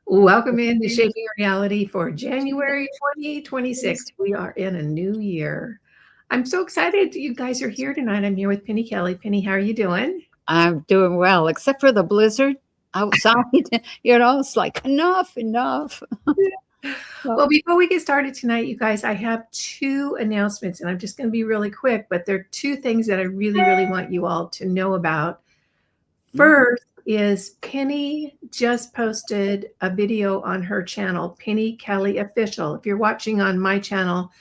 Welcome into Shaping Reality for January 2026. We are in a new year. I'm so excited you guys are here tonight. I'm here with Penny Kelly. Penny, how are you doing? I'm doing well, except for the blizzard outside. It's like enough. Well, before we get started tonight, you guys, I have two announcements, and I'm just going to be really quick, but there are two things that I really, really want you all to know about. First is Penny just posted a video on her channel, Penny Kelly Official. If you're watching on my channel,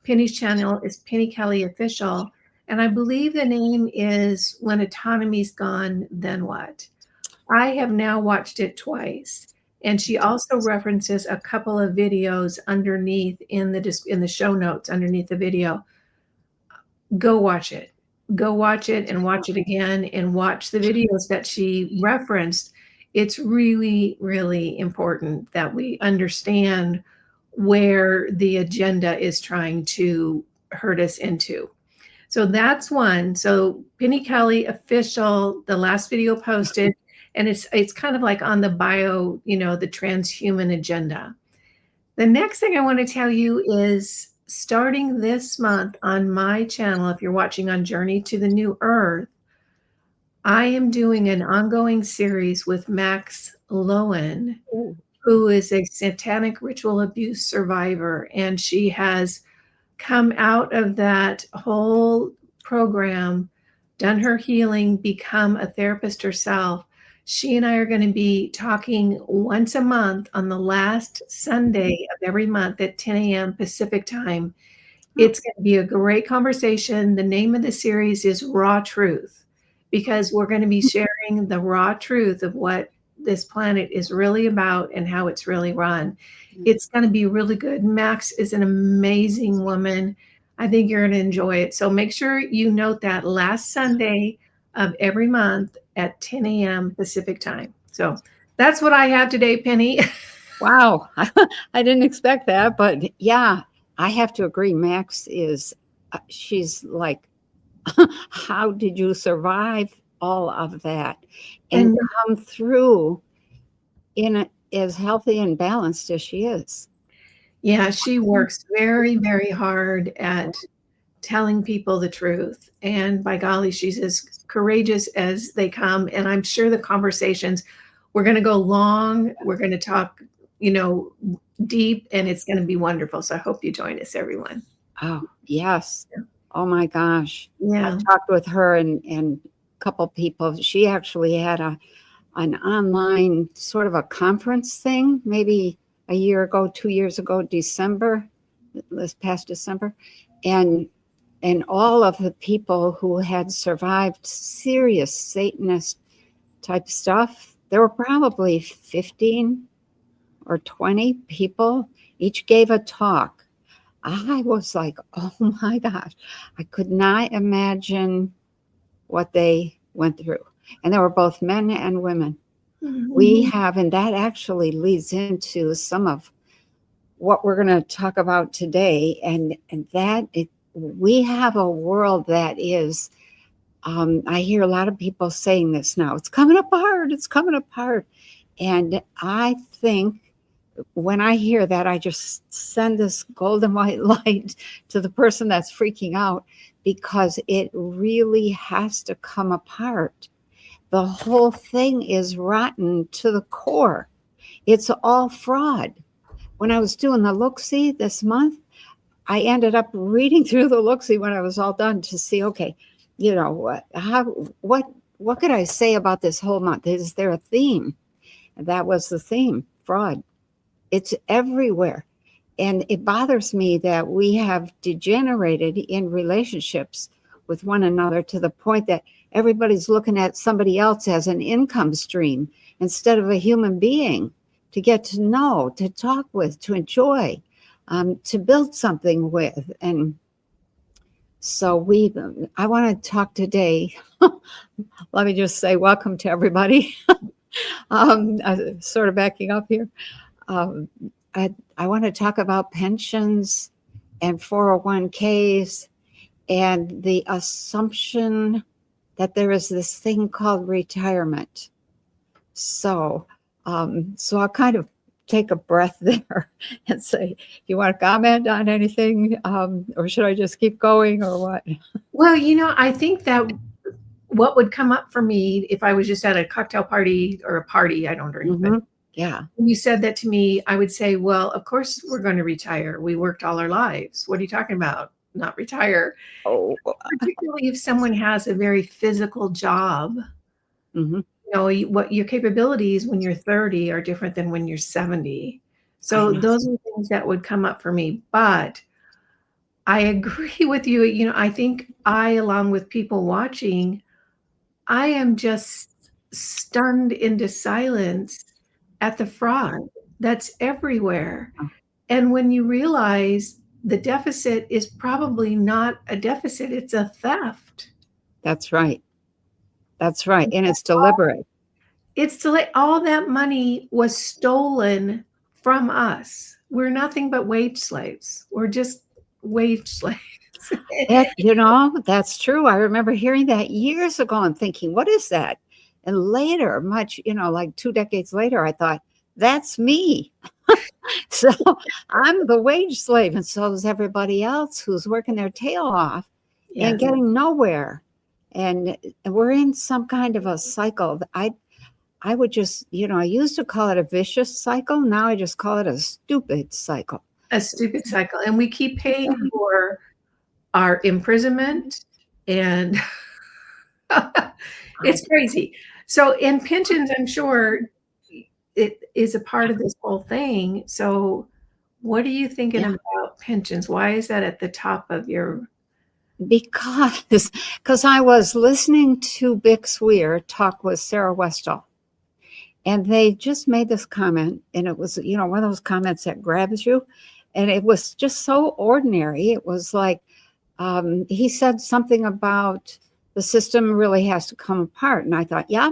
Penny's channel is Penny Kelly Official. And I believe the name is When Autonomy's Gone, Then What? I have now watched it twice. And she also references a couple of videos underneath in the show notes underneath the video. Go watch it. Go watch it and watch it again and watch the videos that she referenced. It's really, really important that we understand where the agenda is trying to hurt us into. So that's one. So Penny Kelly Official, the last video posted, and it's kind of like on the bio, the transhuman agenda. The next thing I want to tell you is starting this month on my channel, if you're watching on Journey to the New Earth, I am doing an ongoing series with Max Lowen, who is a satanic ritual abuse survivor. And she has come out of that whole program, done her healing, become a therapist herself. She and I are going to be talking once a month on the last Sunday of every month at 10 a.m. Pacific time. It's going to be a great conversation. The name of the series is Raw Truth, because we're going to be sharing the raw truth of what this planet is really about and how it's really run. It's going to be really good. Max is an amazing woman. I think you're going to enjoy it. So make sure you note that last Sunday of every month at 10 a.m. Pacific time. So that's what I have today, Penny. Wow. I didn't expect that, but yeah, I have to agree. Max she's like, how did you survive all of that and come through as healthy and balanced as she is? Yeah, she works very, very hard at telling people the truth. And by golly, she's as courageous as they come. And I'm sure the conversations, we're going to go long. We're going to talk, deep, and it's going to be wonderful. So I hope you join us, everyone. Oh, yes. Yeah. Oh my gosh. Yeah. I talked with her and a couple people. She actually had an online sort of a conference thing, maybe a year ago, 2 years ago, this past December. And all of the people who had survived serious Satanist type stuff, there were probably 15 or 20 people, each gave a talk. I was like, oh my gosh, I could not imagine what they went through. And there were both men and women. Mm-hmm. We have, and that actually leads into some of what we're going to talk about today. And we have a world that is, I hear a lot of people saying this now, it's coming apart. And I think when I hear that, I just send this golden white light to the person that's freaking out, because it really has to come apart. The whole thing is rotten to the core. It's all fraud. When I was doing the look-see this month, I ended up reading through the look-see when I was all done to see, okay, what could I say about this whole month? Is there a theme? And that was the theme, fraud. It's everywhere. And it bothers me that we have degenerated in relationships with one another to the point that everybody's looking at somebody else as an income stream instead of a human being to get to know, to talk with, to enjoy, to build something with. And so I want to talk today. Let me just say welcome to everybody. Sort of backing up here. I want to talk about pensions and 401ks and the assumption that there is this thing called retirement. So I'll kind of take a breath there and say, you want to comment on anything? Or should I just keep going or what? Well, I think that what would come up for me if I was just at a cocktail party or a party, I don't drink, but Yeah. when you said that to me, I would say, well, of course we're going to retire. We worked all our lives. What are you talking about? Not retire. Oh. Particularly if someone has a very physical job. Mm-hmm. What your capabilities when you're 30 are different than when you're 70. So those are things that would come up for me. But I agree with you. I think along with people watching, I am just stunned into silence at the fraud that's everywhere. And when you realize the deficit is probably not a deficit, it's a theft. That's right. That's right. And it's deliberate. All that money was stolen from us. We're nothing but wage slaves. We're just wage slaves. That's true. I remember hearing that years ago and thinking, what is that? And later, like 2 decades later, I thought, that's me. So I'm the wage slave. And so is everybody else who's working their tail off and getting nowhere. And we're in some kind of a cycle. I would just, I used to call it a vicious cycle. Now I just call it a stupid cycle. A stupid cycle. And we keep paying for our imprisonment, and it's crazy. So in pensions, I'm sure it is a part of this whole thing. So what are you thinking about pensions? Why is that at the top of your... Because I was listening to Bick Swear talk with Sarah Westall, and they just made this comment, and it was, one of those comments that grabs you, and it was just so ordinary. It was like, he said something about the system really has to come apart. And I thought, yeah.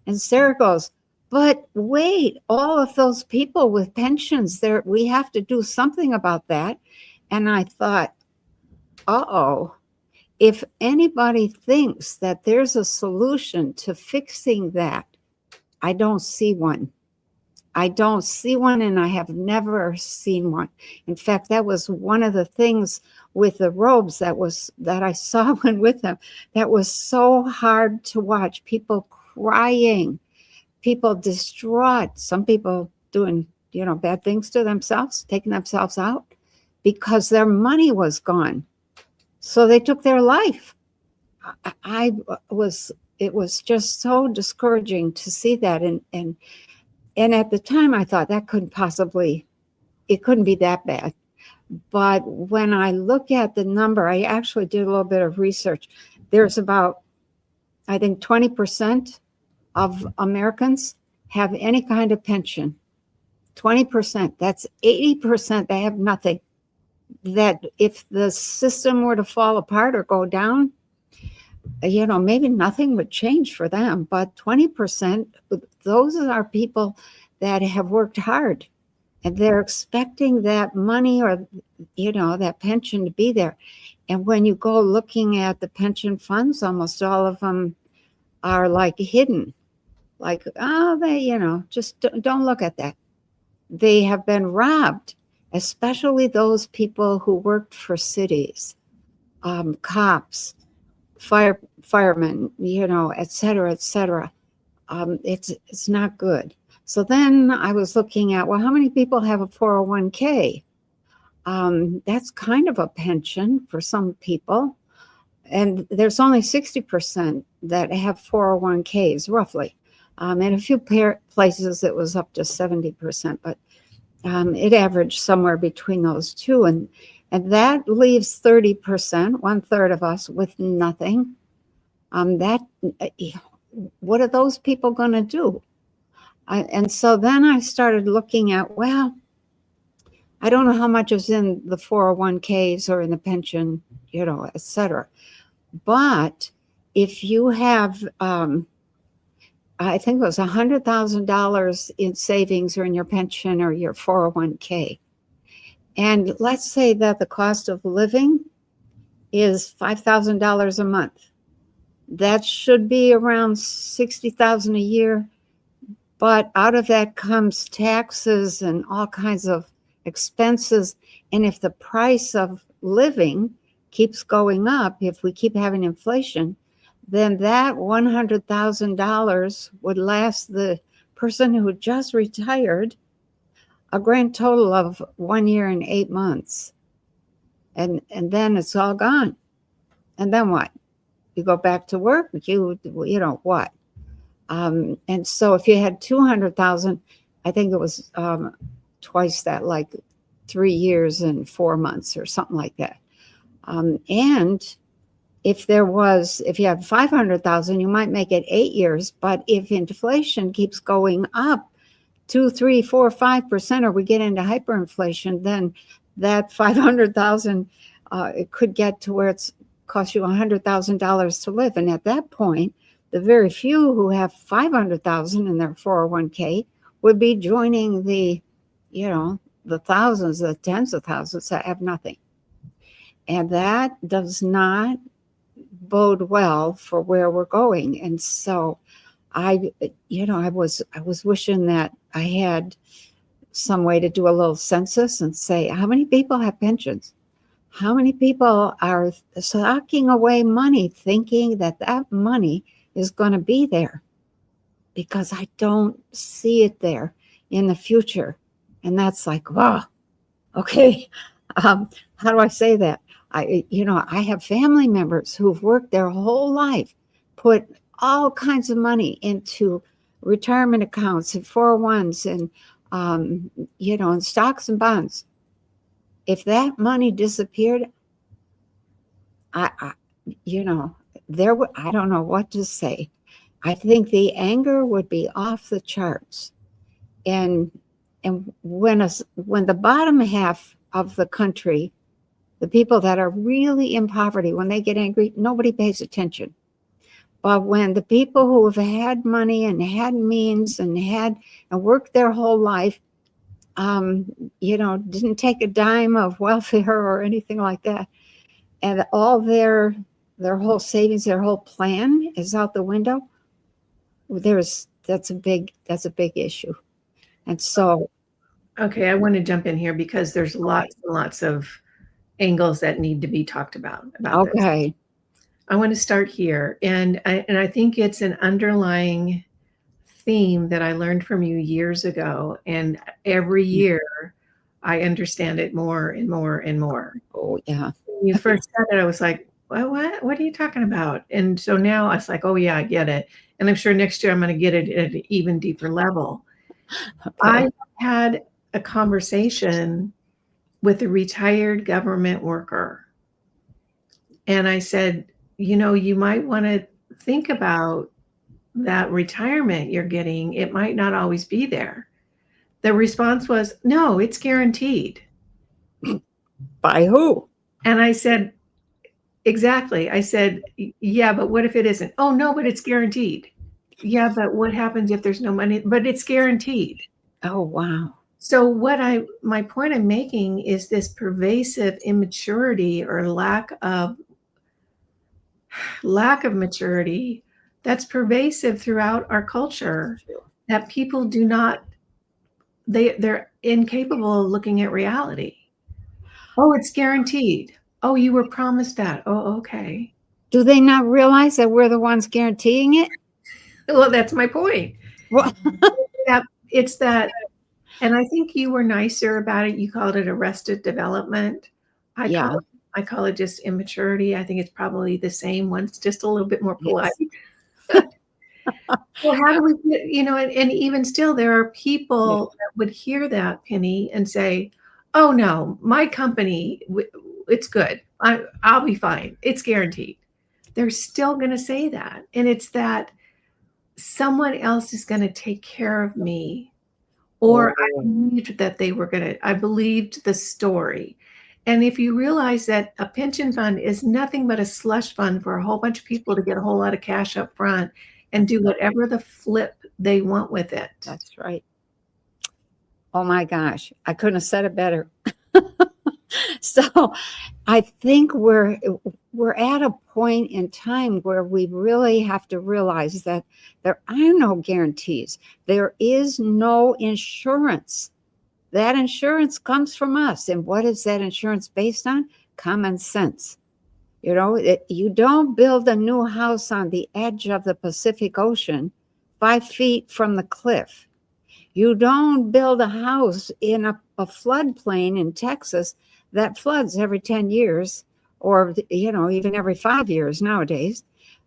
And Sarah goes, but wait, all of those people with pensions, we have to do something about that. And I thought, uh-oh, if anybody thinks that there's a solution to fixing that, I don't see one. I don't see one, and I have never seen one. In fact, that was one of the things with the robes that I saw when with them. That was so hard to watch. People crying, people distraught, some people doing, bad things to themselves, taking themselves out because their money was gone. So they took their life. It was just so discouraging to see that. And at the time I thought it couldn't be that bad. But when I look at the number, I actually did a little bit of research. There's about, I think 20% of Americans have any kind of pension. 20%, that's 80% that have nothing. That if the system were to fall apart or go down, maybe nothing would change for them, but 20%, those are people that have worked hard and they're expecting that money or, that pension to be there. And when you go looking at the pension funds, almost all of them are like hidden, like, just don't look at that. They have been robbed, especially those people who worked for cities, cops, firemen, et cetera, et cetera. It's not good. So then I was looking at, well, how many people have a 401k? That's kind of a pension for some people. And there's only 60% that have 401ks, roughly. In a few places, it was up to 70%, but it averaged somewhere between those two. And that leaves 30%, 1/3 of us with nothing. What are those people going to do? And so then I started looking at, well, I don't know how much is in the 401ks or in the pension, et cetera. But if you have, I think it was $100,000 in savings or in your pension or your 401k, and let's say that the cost of living is $5,000 a month. That should be around $60,000 a year But out of that comes taxes and all kinds of expenses. And if the price of living keeps going up, if we keep having inflation, then that $100,000 would last the person who just retired a grand total of 1 year and 8 months. And then it's all gone. And then what? You go back to work, you know what? And so if you had 200,000, I think it was twice that, like 3 years and 4 months or something like that. And if you have 500,000, you might make it 8 years. But if inflation keeps going up 2, 3, 4, 5%, or we get into hyperinflation, then that 500,000 it could get to where it's cost you $100,000 to live. And at that point, the very few who have 500,000 in their 401k would be joining the thousands, the tens of thousands that have nothing. And that does not bode well for where we're going. And so I was wishing that I had some way to do a little census and say, how many people have pensions? How many people are socking away money thinking that that money is going to be there? Because I don't see it there in the future. And that's like, wow, okay. How do I say that? I have family members who've worked their whole life, put all kinds of money into retirement accounts and 401s and, and stocks and bonds. If that money disappeared, I don't know what to say. I think the anger would be off the charts. And when the bottom half of the country, the people that are really in poverty, when they get angry, nobody pays attention. But when the people who have had money and had means and worked their whole life, didn't take a dime of welfare or anything like that, and all their whole savings, their whole plan is out the window, that's a big issue. And so, okay, I want to jump in here because there's lots and lots of angles that need to be talked about okay. this. I want to start here, and I think it's an underlying theme that I learned from you years ago, and every year I understand it more and more and more. Oh yeah. When you first said it, I was like, what are you talking about? And so now I was like, oh yeah, I get it. And I'm sure next year I'm going to get it at an even deeper level. Okay. I had a conversation with a retired government worker. And I said, you might want to think about that retirement you're getting. It might not always be there. The response was, no, it's guaranteed. By who? And I said, exactly. I said, yeah, but what if it isn't? Oh, no, but it's guaranteed. Yeah, but what happens if there's no money? But it's guaranteed. Oh, wow. So my point I'm making is this pervasive immaturity or lack of maturity that's pervasive throughout our culture, that people do not, they're incapable of looking at reality. Oh, it's guaranteed. Oh, you were promised that. Oh, okay. Do they not realize that we're the ones guaranteeing it? Well, that's my point. Well, it's that, and I think you were nicer about it. You called it arrested development. I call it just immaturity. I think it's probably the same one. It's just a little bit more polite. Yes. Well, how do we, and even still, there are people that would hear that, Penny, and say, oh, no, my company, it's good. I'll be fine. It's guaranteed. They're still going to say that. And it's that someone else is going to take care of me. Or I believed that I believed the story. And if you realize that a pension fund is nothing but a slush fund for a whole bunch of people to get a whole lot of cash up front and do whatever the flip they want with it. That's right. Oh my gosh, I couldn't have said it better. So I think we're at a point in time where we really have to realize that there are no guarantees. There is no insurance. That insurance comes from us. And what is that insurance based on? Common sense. You don't build a new house on the edge of the Pacific Ocean 5 feet from the cliff. You don't build a house in a floodplain in Texas that floods every 10 years or, even every 5 years nowadays,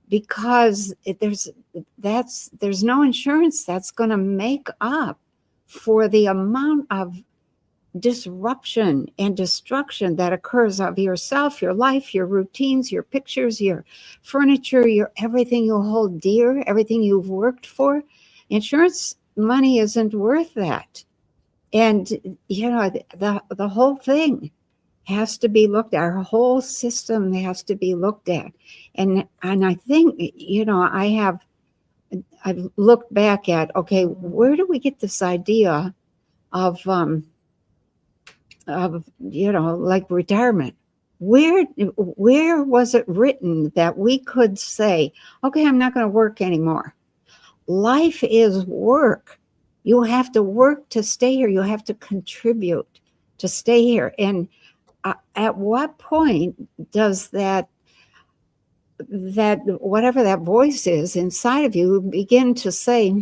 because there's no insurance that's going to make up for the amount of disruption and destruction that occurs of yourself, your life, your routines, your pictures, your furniture, your everything you hold dear, everything you've worked for. Insurance money isn't worth that. And the whole thing has to be looked at. Our whole system has to be looked at. And I think, I've looked back at, okay, where do we get this idea of like retirement? Where was it written that we could say, okay, I'm not going to work anymore? Life is work. You have to work to stay here. You have to contribute to stay here. And at what point does that whatever that voice is inside of you begin to say, I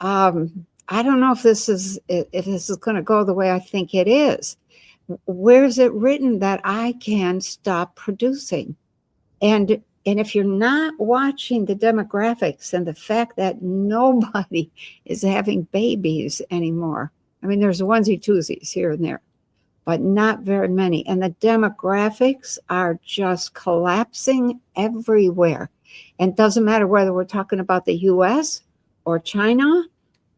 don't know if this is going to go the way I think it is. Where's it written that I can stop producing? And if you're not watching the demographics and the fact that nobody is having babies anymore, I mean, there's onesie twosies here and there, but not very many. And the demographics are just collapsing everywhere. And it doesn't matter whether we're talking about the US or China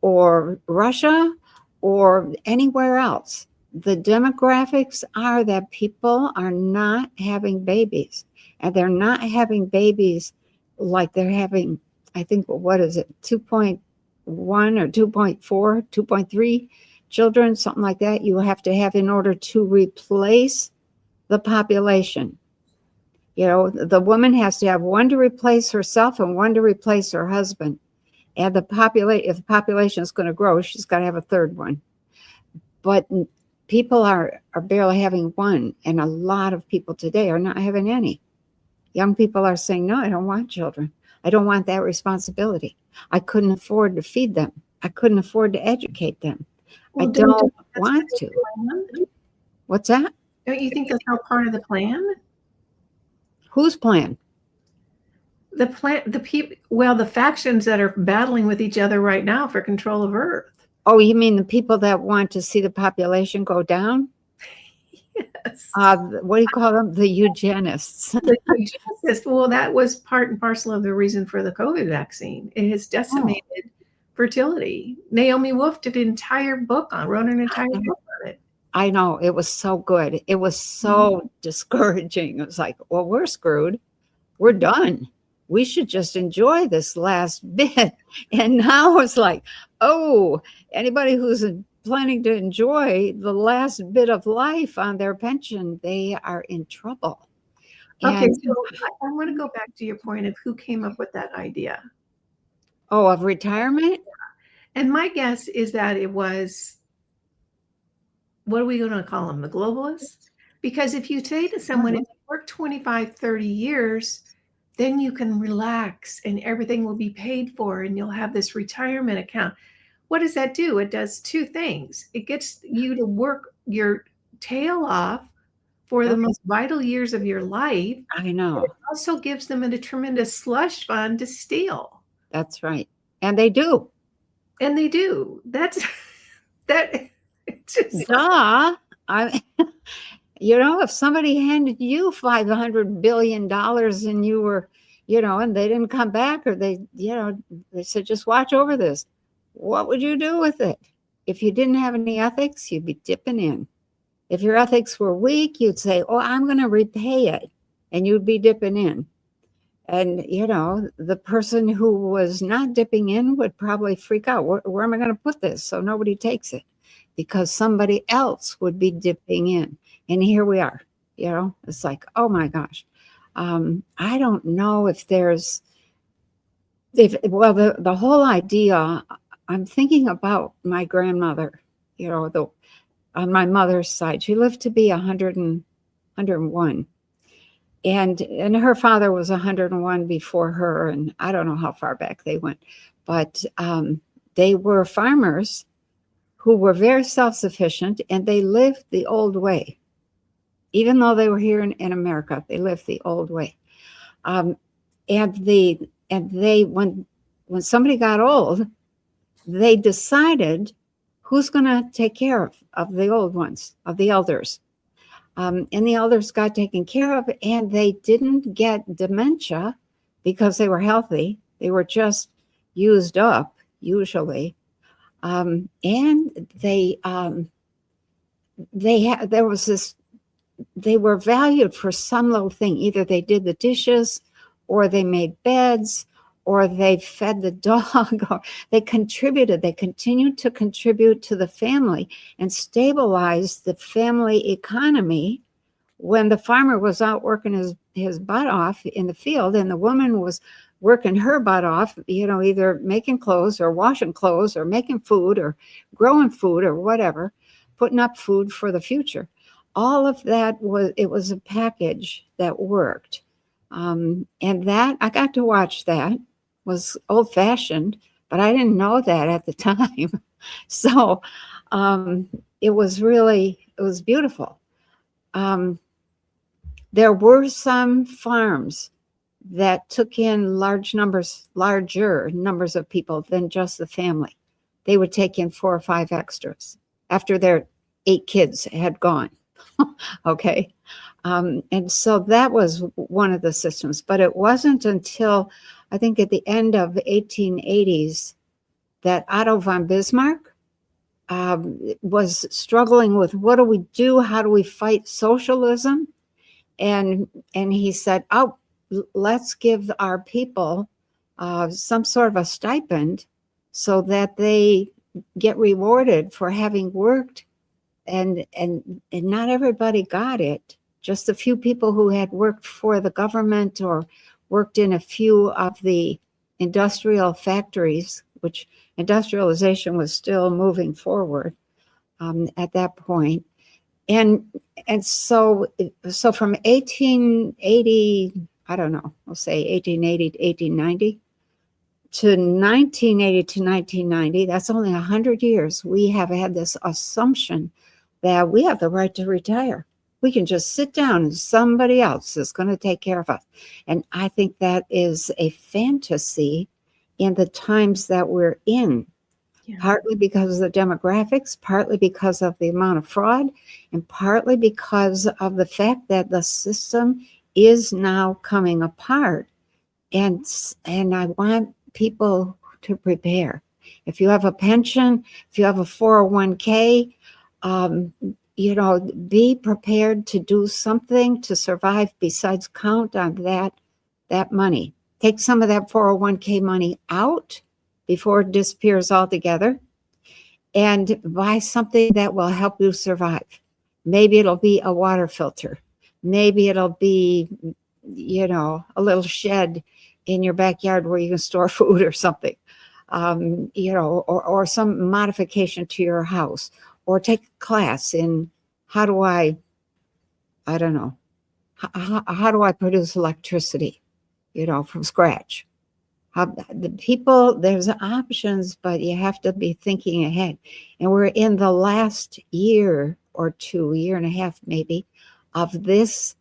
or Russia or anywhere else. The demographics are that people are not having babies. And they're not having babies like they're having, I think, what is it, 2.1 or 2.4, 2.3 children, something like that, you have to have in order to replace the population. The woman has to have one to replace herself and one to replace her husband. And if the population is going to grow, she's got to have a third one. But people are barely having one. And a lot of people today are not having any. Young people are saying, no, I don't want children. I don't want that responsibility. I couldn't afford to feed them. I couldn't afford to educate them. Well, I don't want to. What's that? Don't you think that's all part of the plan? Whose plan? The plan, the people, well, the factions that are battling with each other right now for control of Earth. Oh, you mean the people that want to see the population go down? Yes. What do you call them? The eugenists. The eugenicists. Well, that was part and parcel of the reason for the COVID vaccine. It has decimated fertility. Naomi Wolf did an entire book wrote an entire book on it. I know. It was so good. It was so discouraging. It was like, well, we're screwed. We're done. We should just enjoy this last bit. And now it's like, oh, anybody who's planning to enjoy the last bit of life on their pension, they are in trouble. Okay, so I want to go back to your point of who came up with that idea. Oh, of retirement? And my guess is that it was, what are we going to call them, the globalists? Because if you say to someone, if you work 25, 30 years, then you can relax and everything will be paid for and you'll have this retirement account. What does that do? It does two things. It gets you to work your tail off for the most vital years of your life. I know. It also gives them a tremendous slush fund to steal. That's right. And they do. And they do. That's that. It's just duh. If somebody handed you $500 billion and you were, and they didn't come back, or they said, just watch over this, what would you do with it? If you didn't have any ethics, you'd be dipping in. If your ethics were weak, you'd say, oh, I'm going to repay it. And you'd be dipping in. And, the person who was not dipping in would probably freak out. Where am I going to put this so nobody takes it? because somebody else would be dipping in. And here we are, it's like, oh my gosh. I don't know if the whole idea, I'm thinking about my grandmother, on my mother's side. She lived to be 101. And her father was 101 before her, and I don't know how far back they went, but they were farmers who were very self-sufficient, and they lived the old way. Even though they were here in America, they lived the old way. And they when somebody got old, they decided who's going to take care of the old ones, of the elders. And the elders got taken care of, and they didn't get dementia because they were healthy. They were just used up, usually. And they were valued for some little thing. Either they did the dishes, or they made beds, or they fed the dog, or they continued to contribute to the family and stabilize the family economy when the farmer was out working his butt off in the field, and the woman was working her butt off, either making clothes or washing clothes or making food or growing food or whatever, putting up food for the future. All of that was a package that worked. And that, I got to watch that. Was old-fashioned, but I didn't know that at the time. So it was beautiful. There were some farms that took in larger numbers of people than just the family. They would take in 4 or 5 extras after their 8 kids had gone. Okay. And so that was one of the systems, but it wasn't until I think at the end of the 1880s that Otto von Bismarck was struggling with, what do we do? How do we fight socialism? And he said, oh, let's give our people some sort of a stipend so that they get rewarded for having worked. And not everybody got it. Just a few people who had worked for the government or worked in a few of the industrial factories, which industrialization was still moving forward at that point. And so from 1880, I don't know, I'll say 1880 to 1890, to 1980 to 1990, that's only 100 years, we have had this assumption that we have the right to retire. We can just sit down and somebody else is going to take care of us. And I think that is a fantasy in the times that we're in, partly because of the demographics, partly because of the amount of fraud, and partly because of the fact that the system is now coming apart. And I want people to prepare. If you have a pension, if you have a 401k, be prepared to do something to survive besides count on that money. Take some of that 401k money out before it disappears altogether and buy something that will help you survive. Maybe it'll be a water filter. Maybe it'll be, a little shed in your backyard where you can store food or something, or some modification to your house. Or take a class in how do I produce electricity, from scratch. There's options, but you have to be thinking ahead. And we're in the last year or 2, year and a half maybe, of this,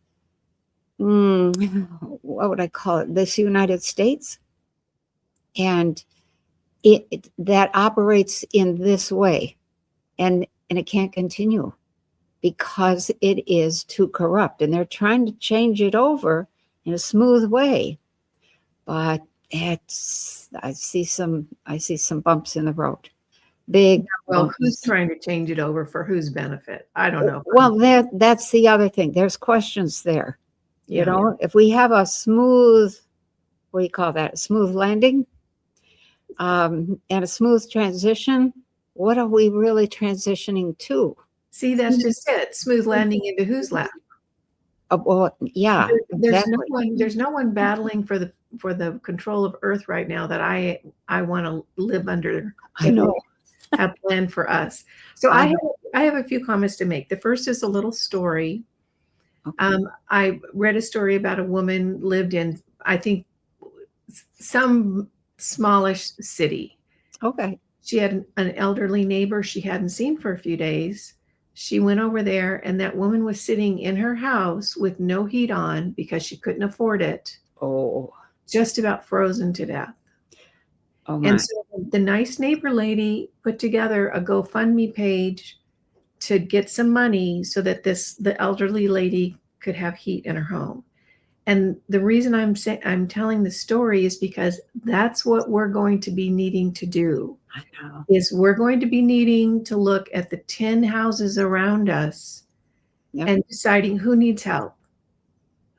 what would I call it? This United States. And that operates in this way. And it can't continue because it is too corrupt. And they're trying to change it over in a smooth way. But I see some bumps in the road. Big. Well, who's trying to change it over for whose benefit? I don't know. Well, that's the other thing. There's questions there. If we have a smooth, what do you call that? A smooth landing, and a smooth transition, what are we really transitioning to? See, that's just it. Smooth landing into whose lap? Well, yeah, There's no exactly. one. There's no one battling for the control of Earth right now that I want to live under. I know. Have planned for us. So I have a few comments to make. The first is a little story. Okay. I read a story about a woman lived in, I think, some smallish city. Okay. She had an elderly neighbor she hadn't seen for a few days. She went over there, and that woman was sitting in her house with no heat on because she couldn't afford it, Oh, just about frozen to death. oh And my. so the nice neighbor lady put together a GoFundMe page to get some money so that the elderly lady could have heat in her home. And the reason I'm telling the story is because that's what we're going to be needing to do. I know. Is we're going to be needing to look at the 10 houses around us Yep. and deciding who needs help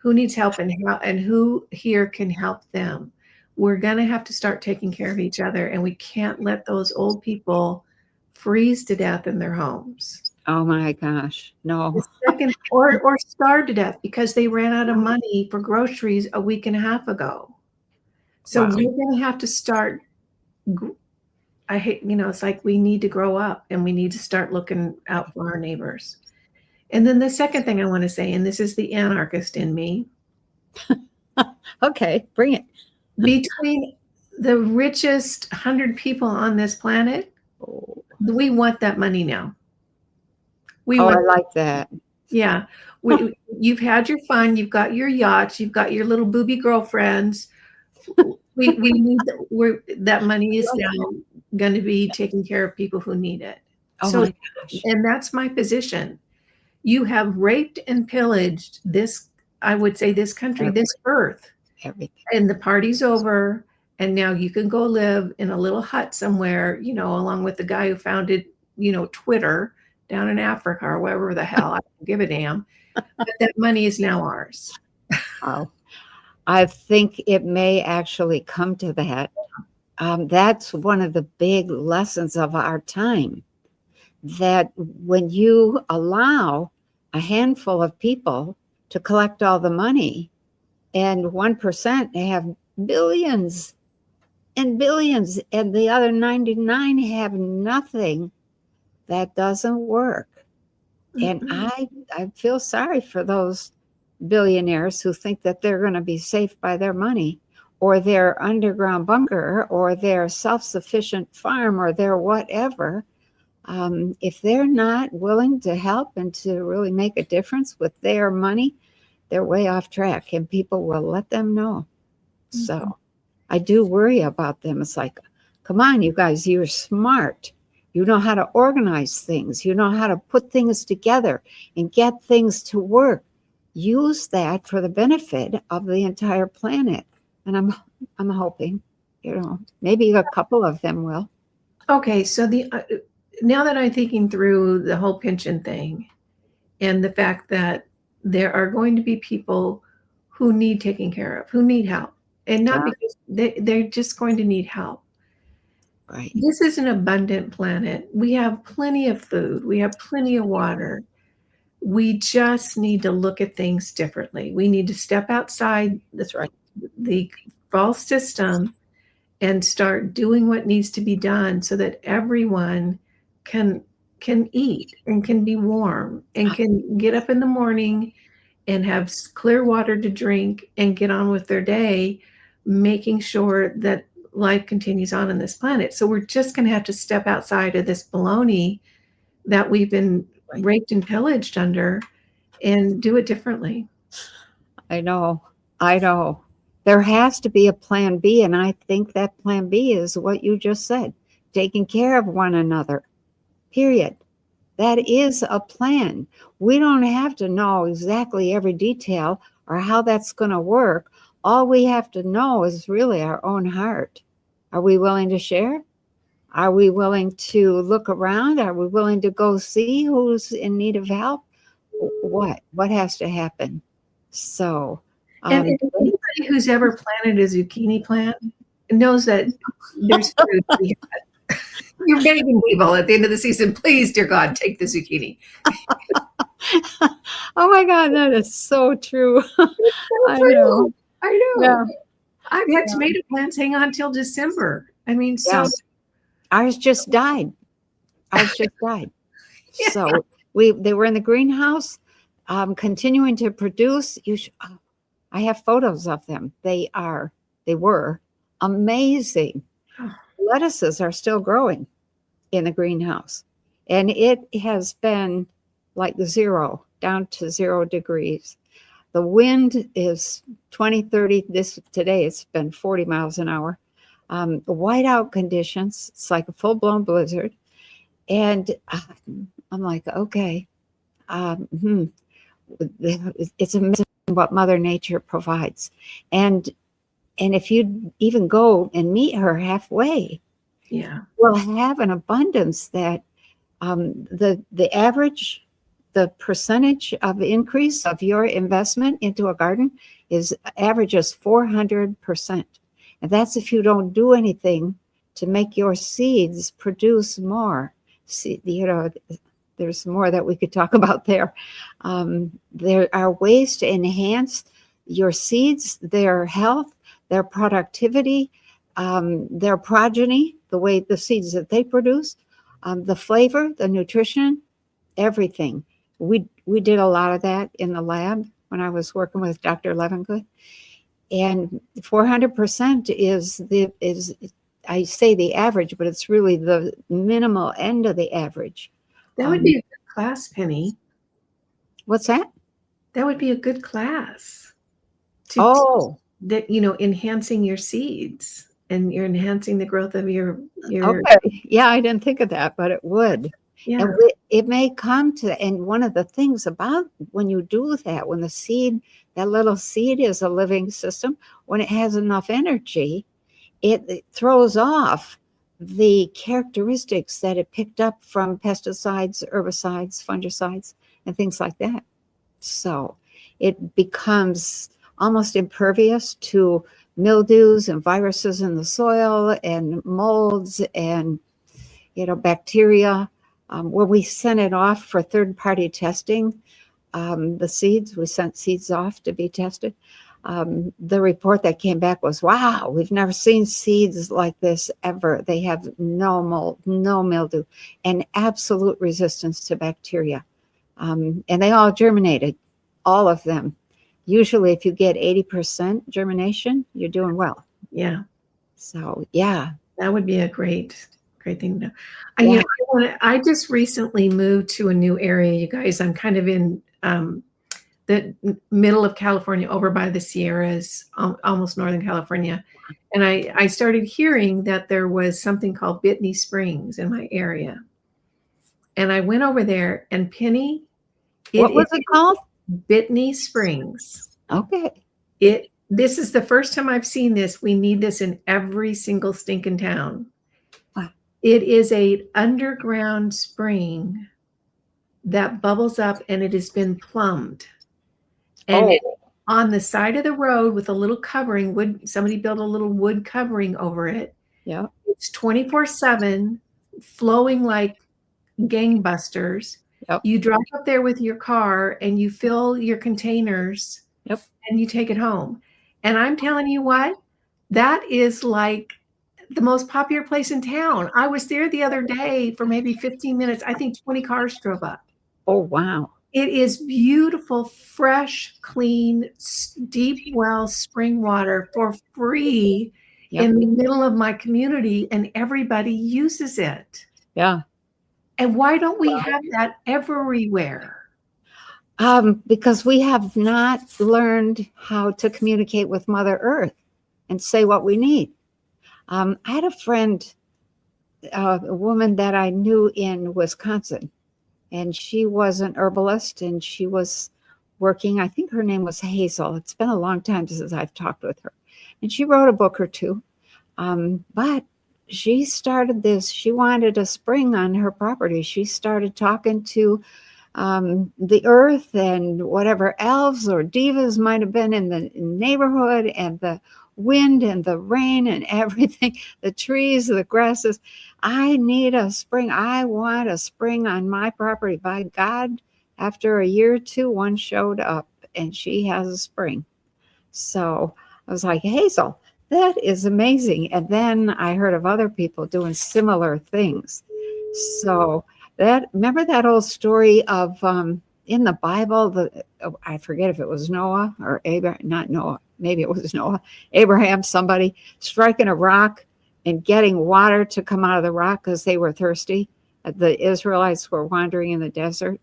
and who here can help them. We're going to have to start taking care of each other, and we can't let those old people freeze to death in their homes. Oh my gosh. No. The second, or starve to death because they ran out of money for groceries a week and a half ago. So Wow. we're going to have to start. I hate, it's like we need to grow up and we need to start looking out for our neighbors. And then the second thing I want to say, and this is the anarchist in me, Okay, bring it. between the richest 100 people on this planet, Oh, we want that money now. We I want, like that. yeah. You've had your fun. You've got your yachts. You've got your little booby girlfriends. We need that money is now going to be taking care of people who need it. Oh So, my gosh. and that's my position. You have raped and pillaged this, I would say, this country, this earth, Everything. and the party's over. And now you can go live in a little hut somewhere, along with the guy who founded, Twitter down in Africa or wherever the hell. I don't give a damn. But that money is now ours. Oh, I think it may actually come to that. That's one of the big lessons of our time, that when you allow a handful of people to collect all the money and 1% have billions and billions and the other 99 have nothing, that doesn't work. And I feel sorry for those billionaires who think that they're going to be safe by their money or their underground bunker or their self-sufficient farm or their whatever. If they're not willing to help and to really make a difference with their money, they're way off track, and people will let them know. So I do worry about them. It's like, come on, you guys, you're smart. You know how to organize things. You know how to put things together and get things to work. Use that for the benefit of the entire planet. And I'm hoping, maybe a couple of them will. Okay, so now that I'm thinking through the whole pension thing and the fact that there are going to be people who need taking care of, who need help, and not because they're just going to need help. Right. This is an abundant planet. We have plenty of food. We have plenty of water. We just need to look at things differently. We need to step outside the false system and start doing what needs to be done so that everyone can eat and can be warm and can get up in the morning and have clear water to drink and get on with their day, making sure that life continues on this planet. So we're just going to have to step outside of this baloney that we've been raped and pillaged under and do it differently. I know. There has to be a plan B, and I think that plan B is what you just said, taking care of one another, period. That is a plan. We don't have to know exactly every detail or how that's going to work. All we have to know is really our own heart. Are we willing to share? Are we willing to look around? Are we willing to go see who's in need of help? What has to happen? So, and anybody who's ever planted a zucchini plant knows that there's food to be had. You're begging people at the end of the season, please, dear God, take the zucchini. Oh my God, that is so true. It's so I know. true. I know. Yeah. I've had tomato plants hang on till December. I mean, so Yeah. Ours just died. yeah. So they were in the greenhouse, continuing to produce. I have photos of them. They were amazing. Lettuces are still growing in the greenhouse, and it has been like down to 0 degrees. The wind is 20, 30. Today it's been 40 miles an hour. Whiteout conditions. It's like a full-blown blizzard. And I'm like, okay, it's amazing what Mother Nature provides. And if you even go and meet her halfway, Yeah. we'll have an abundance that the average, the percentage of increase of your investment into a garden averages 400%. And that's if you don't do anything to make your seeds produce more. See, there's more that we could talk about there. There are ways to enhance your seeds, their health, their productivity, their progeny, the way the seeds that they produce, the flavor, the nutrition, everything. We did a lot of that in the lab when I was working with Dr. Levengood, and 400% is I say the average, but it's really the minimal end of the average. That would be a good class, Penny. What's that? That would be a good class. That, enhancing your seeds and you're enhancing the growth of your. Okay. Yeah, I didn't think of that, but it would. Yeah. And it may come to, and one of the things about when you do that, when that little seed is a living system, when it has enough energy, it throws off the characteristics that it picked up from pesticides, herbicides, fungicides, and things like that. So it becomes almost impervious to mildews and viruses in the soil and molds and bacteria. When we sent it off for third-party testing, the seeds, we sent seeds off to be tested. The report that came back was, wow, we've never seen seeds like this ever. They have no mold, no mildew, and absolute resistance to bacteria. And they all germinated, all of them. Usually if you get 80% germination, you're doing well. Yeah. So, yeah. That would be a great thing to know. I just recently moved to a new area, you guys. I'm kind of in the middle of California, over by the Sierras, almost Northern California. And I started hearing that there was something called Bitney Springs in my area. And I went over there, and Penny. What was it called? Bitney Springs. Okay. This is the first time I've seen this. We need this in every single stinking town. Wow. It is a underground spring that bubbles up, and it has been plumbed. And it's on the side of the road with a little covering. Somebody built a little wood covering over it. Yeah. It's 24/7, flowing like gangbusters. Yep. You drive up there with your car and you fill your containers. Yep. And you take it home. And I'm telling you what, that is like the most popular place in town. I was there the other day for maybe 15 minutes. I think 20 cars drove up. Oh, wow. It is beautiful, fresh, clean, deep well spring water for free in the middle of my community, and everybody uses it. Yeah. And why don't we have that everywhere? Because we have not learned how to communicate with Mother Earth and say what we need. I had a friend, a woman that I knew in Wisconsin, and she was an herbalist, and she was working, I think her name was Hazel. It's been a long time since I've talked with her. And she wrote a book or two. But she started this, she wanted a spring on her property. She started talking to the earth and whatever elves or divas might have been in the neighborhood, and the wind and the rain and everything, the trees, the grasses. I need a spring. I want a spring on my property. By God, after a year or two, one showed up and she has a spring. So I was like, Hazel, that is amazing. And then I heard of other people doing similar things. So remember that old story of in the Bible, I forget if it was Noah or Abraham, not Noah, maybe it was Noah, Abraham, somebody striking a rock and getting water to come out of the rock because they were thirsty. The Israelites were wandering in the desert.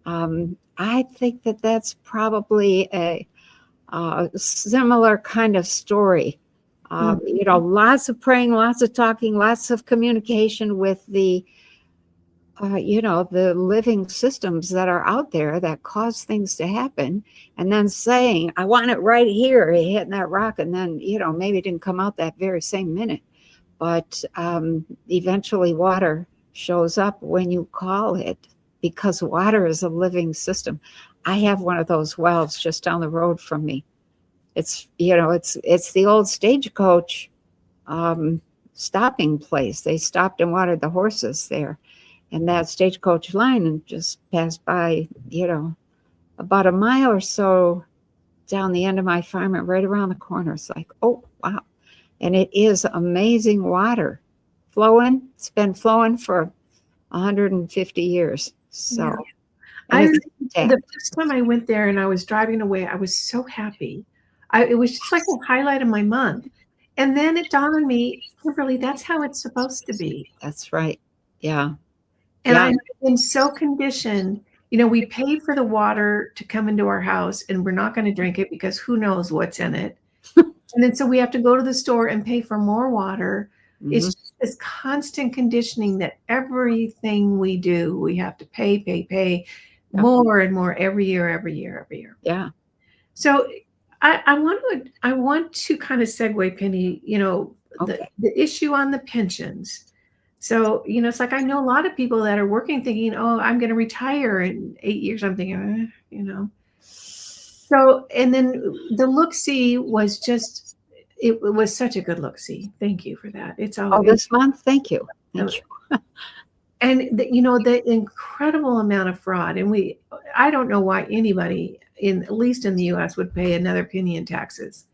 I think that that's probably a similar kind of story. Lots of praying, lots of talking, lots of communication with the the living systems that are out there that cause things to happen, and then saying, I want it right here, hitting that rock, and then, maybe it didn't come out that very same minute, but eventually water shows up when you call it, because water is a living system. I have one of those wells just down the road from me. It's, it's the old stagecoach stopping place. They stopped and watered the horses there. And that stagecoach line and just passed by, about a mile or so down the end of my farm and right around the corner. It's like, oh, wow. And it is amazing water flowing. It's been flowing for 150 years. So the first time I went there and I was driving away, I was so happy. It was just like a highlight of my month. And then it dawned on me, Kimberly, that's how it's supposed to be. That's right. Yeah. And I've been so conditioned, we pay for the water to come into our house and we're not going to drink it because who knows what's in it. And then so we have to go to the store and pay for more water. Mm-hmm. It's just this constant conditioning that everything we do, we have to pay more and more every year. Yeah. So I want to kind of segue, Penny, the issue on the pensions. So, it's like I know a lot of people that are working thinking, oh, I'm going to retire in 8 years. I'm thinking, So, and then the look-see was just, it was such a good look-see. Thank you for that. It's all this month. Thank you. Thank you. And the incredible amount of fraud. And I don't know why anybody at least in the US would pay another penny in taxes.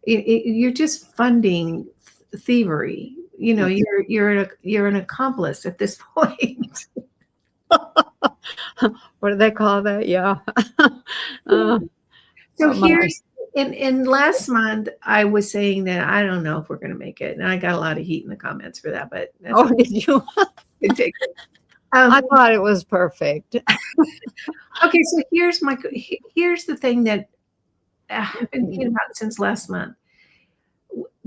You're just funding thievery. You're an accomplice at this point. What do they call that? Yeah. So here's in last month, I was saying that I don't know if we're going to make it, and I got a lot of heat in the comments for that. But did you? I thought it was perfect. Okay, so here's the thing that I've been thinking about since last month.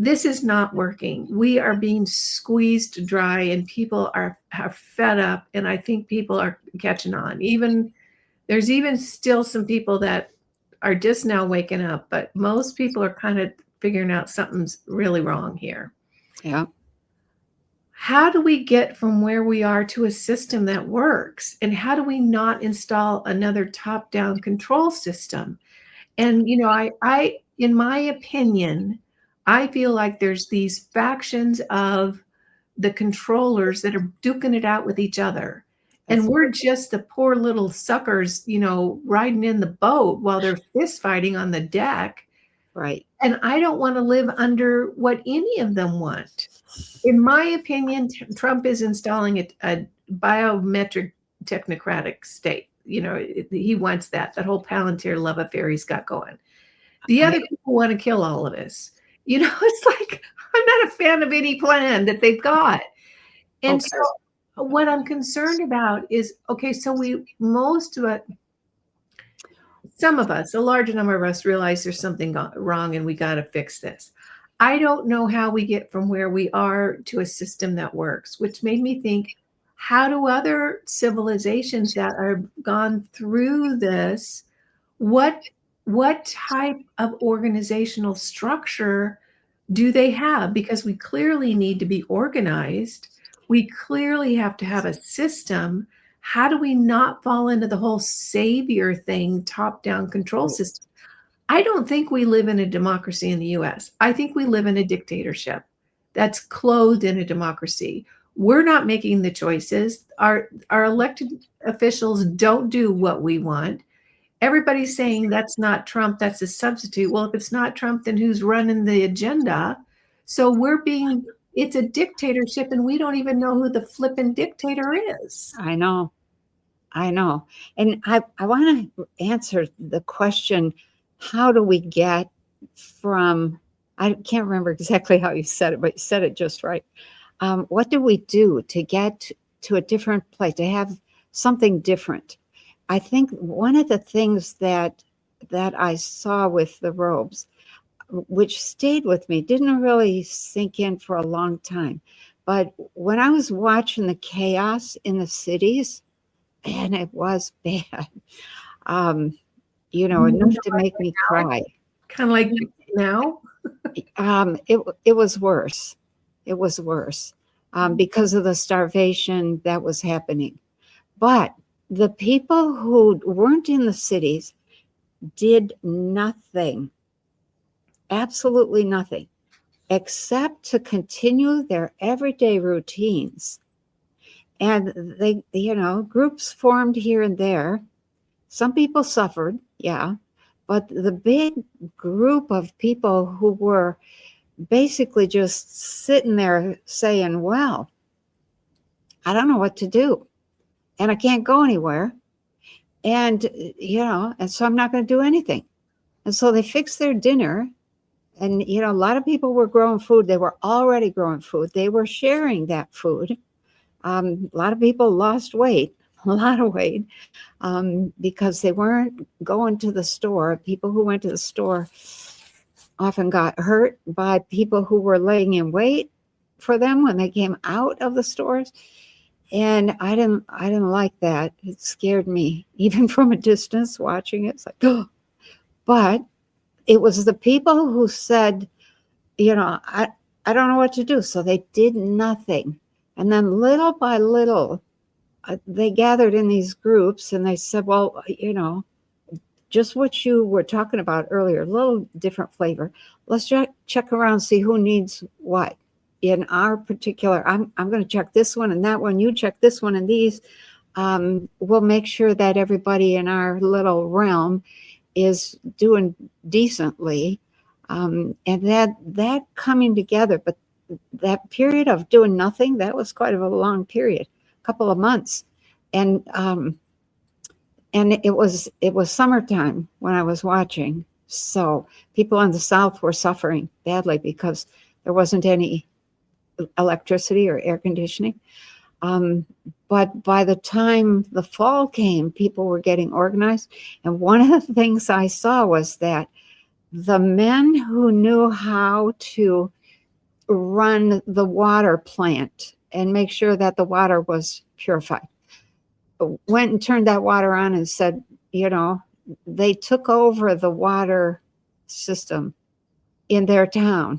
This is not working. We are being squeezed dry, and people are fed up. And I think people are catching on. There's even still some people that are just now waking up, but most people are kind of figuring out something's really wrong here. Yeah. How do we get from where we are to a system that works? And how do we not install another top-down control system? And, I in my opinion, I feel like there's these factions of the controllers that are duking it out with each other. And we're just the poor little suckers, riding in the boat while they're fist fighting on the deck. Right. And I don't want to live under what any of them want. In my opinion, Trump is installing a biometric technocratic state. He wants that whole Palantir love affair he's got going. The other people want to kill all of us. It's like, I'm not a fan of any plan that they've got. And so what I'm concerned about is, so some of us, a large number of us, realize there's something wrong and we got to fix this. I don't know how we get from where we are to a system that works, which made me think, how do other civilizations that are gone through this, what type of organizational structure do they have? Because we clearly need to be organized. We clearly have to have a system. How do we not fall into the whole savior thing, top-down control system? I don't think we live in a democracy in the US. I think we live in a dictatorship that's clothed in a democracy. We're not making the choices. Our elected officials don't do what we want. Everybody's saying that's not Trump, that's a substitute. Well, if it's not Trump, then who's running the agenda? So it's a dictatorship, and we don't even know who the flippin' dictator is. I know. I know. And I want to answer the question, how do we get from, I can't remember exactly how you said it, but you said it just right. What do we do to get to a different place, to have something different? I think one of the things that I saw with the robes, which stayed with me, didn't really sink in for a long time. But when I was watching the chaos in the cities, and it was bad, enough to make me cry. Kind of like now. It was worse. It was worse because of the starvation that was happening. But the people who weren't in the cities did nothing, absolutely nothing, except to continue their everyday routines. And they, groups formed here and there. Some people suffered, yeah, but the big group of people who were basically just sitting there saying, well, I don't know what to do, and I can't go anywhere. And, and so I'm not going to do anything. And so they fixed their dinner. And, a lot of people were growing food. They were already growing food. They were sharing that food. A lot of people lost weight, a lot of weight, because they weren't going to the store. People who went to the store often got hurt by people who were laying in wait for them when they came out of the stores. And I didn't like that. It scared me, even from a distance watching it. It's like, oh. But it was the people who said, I don't know what to do. So they did nothing. And then little by little, they gathered in these groups and they said, well, just what you were talking about earlier, a little different flavor. Let's check around, see who needs what. In our particular, I'm going to check this one and that one. You check this one and these. We'll make sure that everybody in our little realm is doing decently. And that coming together, but that period of doing nothing, that was quite a long period, a couple of months. And it was summertime when I was watching. So people in the South were suffering badly because there wasn't any electricity or air conditioning. But by the time the fall came, people were getting organized. And one of the things I saw was that the men who knew how to run the water plant and make sure that the water was purified went and turned that water on and said, they took over the water system in their town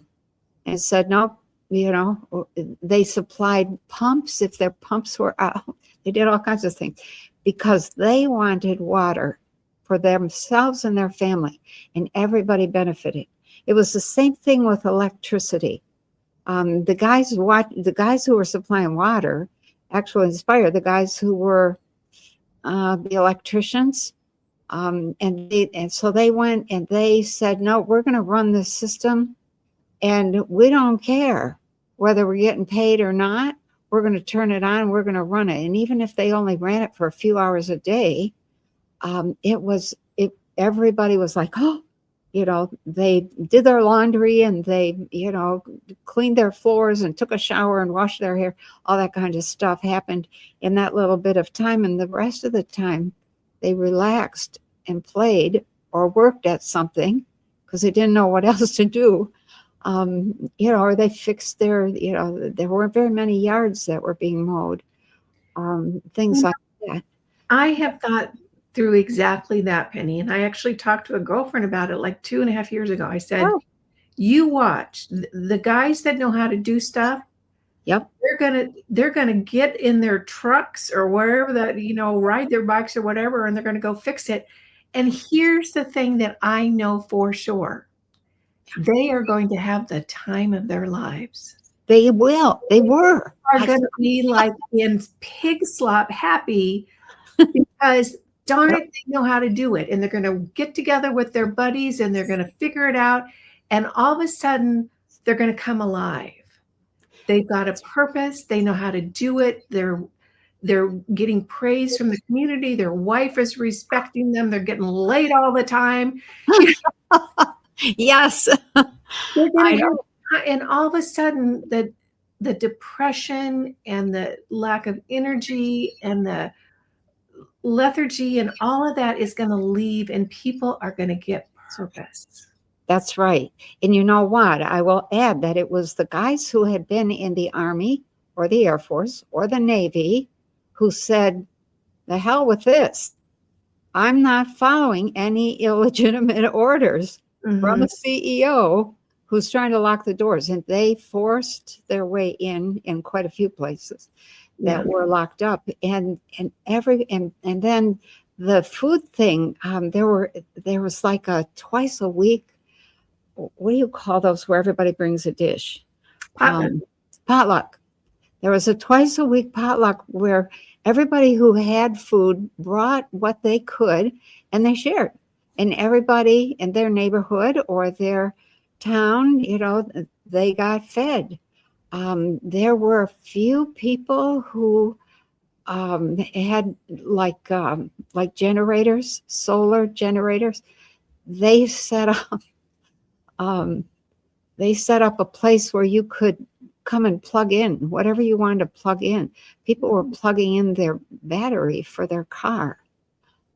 and said, nope, they supplied pumps if their pumps were out. They did all kinds of things because they wanted water for themselves and their family, and everybody benefited. It was the same thing with electricity. The guys who were supplying water actually inspired the guys who were the electricians. And so they went and they said, no, we're going to run this system and we don't care whether we're getting paid or not. We're going to turn it on. We're going to run it. And even if they only ran it for a few hours a day, everybody was like, oh, they did their laundry and they, cleaned their floors and took a shower and washed their hair. All that kind of stuff happened in that little bit of time. And the rest of the time they relaxed and played or worked at something because they didn't know what else to do. Or they fixed there weren't very many yards that were being mowed, things like that. I have thought through exactly that, Penny, and I actually talked to a girlfriend about it like 2.5 years ago. I said, you watch the guys that know how to do stuff. Yep. They're gonna get in their trucks or wherever that, ride their bikes or whatever, and they're gonna go fix it. And here's the thing that I know for sure. They are going to have the time of their lives. They will. They were. Are going to be like in pig slop happy because darn it, they know how to do it. And they're going to get together with their buddies and they're going to figure it out. And all of a sudden, they're going to come alive. They've got a purpose. They know how to do it. They're getting praise from the community. Their wife is respecting them. They're getting laid all the time. Yes. And all of a sudden, the depression and the lack of energy and the lethargy and all of that is going to leave, and people are going to get purpose. That's right. And you know what? I will add that it was the guys who had been in the Army or the Air Force or the Navy who said, the hell with this. I'm not following any illegitimate orders from a CEO who's trying to lock the doors. And they forced their way in quite a few places that were locked up. And then the food thing, there was like a twice a week, what do you call those where everybody brings a dish? Potluck. There was a twice a week potluck where everybody who had food brought what they could and they shared. And everybody in their neighborhood or their town, they got fed. There were a few people who had like generators, solar generators. They set up a place where you could come and plug in whatever you wanted to plug in. People were plugging in their battery for their car,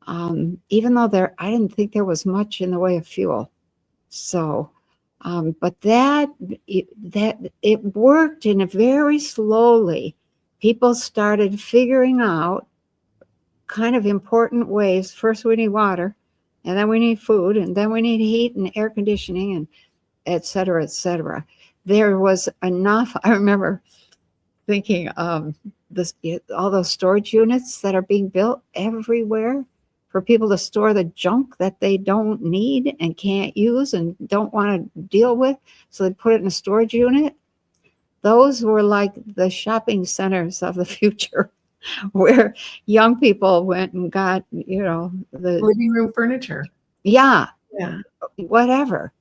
even though I didn't think there was much in the way of fuel. So, but that it worked in a very slowly. People started figuring out kind of important ways. First, we need water, and then we need food, and then we need heat and air conditioning, and et cetera, et cetera. There was enough. I remember thinking all those storage units that are being built everywhere for people to store the junk that they don't need and can't use and don't want to deal with. So they put it in a storage unit. Those were like the shopping centers of the future where young people went and got, the living room furniture. Yeah. Whatever.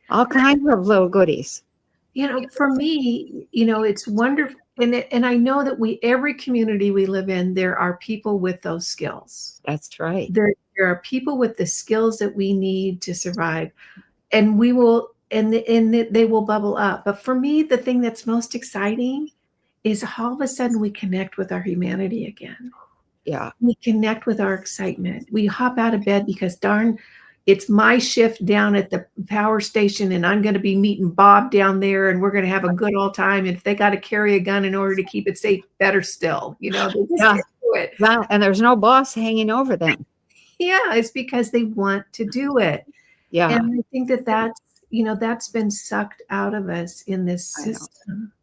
All kinds of little goodies. For me, it's wonderful. And I know that every community we live in, there are people with those skills. That's right. There are people with the skills that we need to survive, and we will, and they will bubble up. But for me, the thing that's most exciting is all of a sudden we connect with our humanity again. Yeah. We connect with our excitement. We hop out of bed because darn, it's my shift down at the power station and I'm going to be meeting Bob down there and we're going to have a good old time. And if they got to carry a gun in order to keep it safe, better still, they just can't do it. Yeah, and there's no boss hanging over them. Yeah, it's because they want to do it. Yeah. And I think that's been sucked out of us in this system.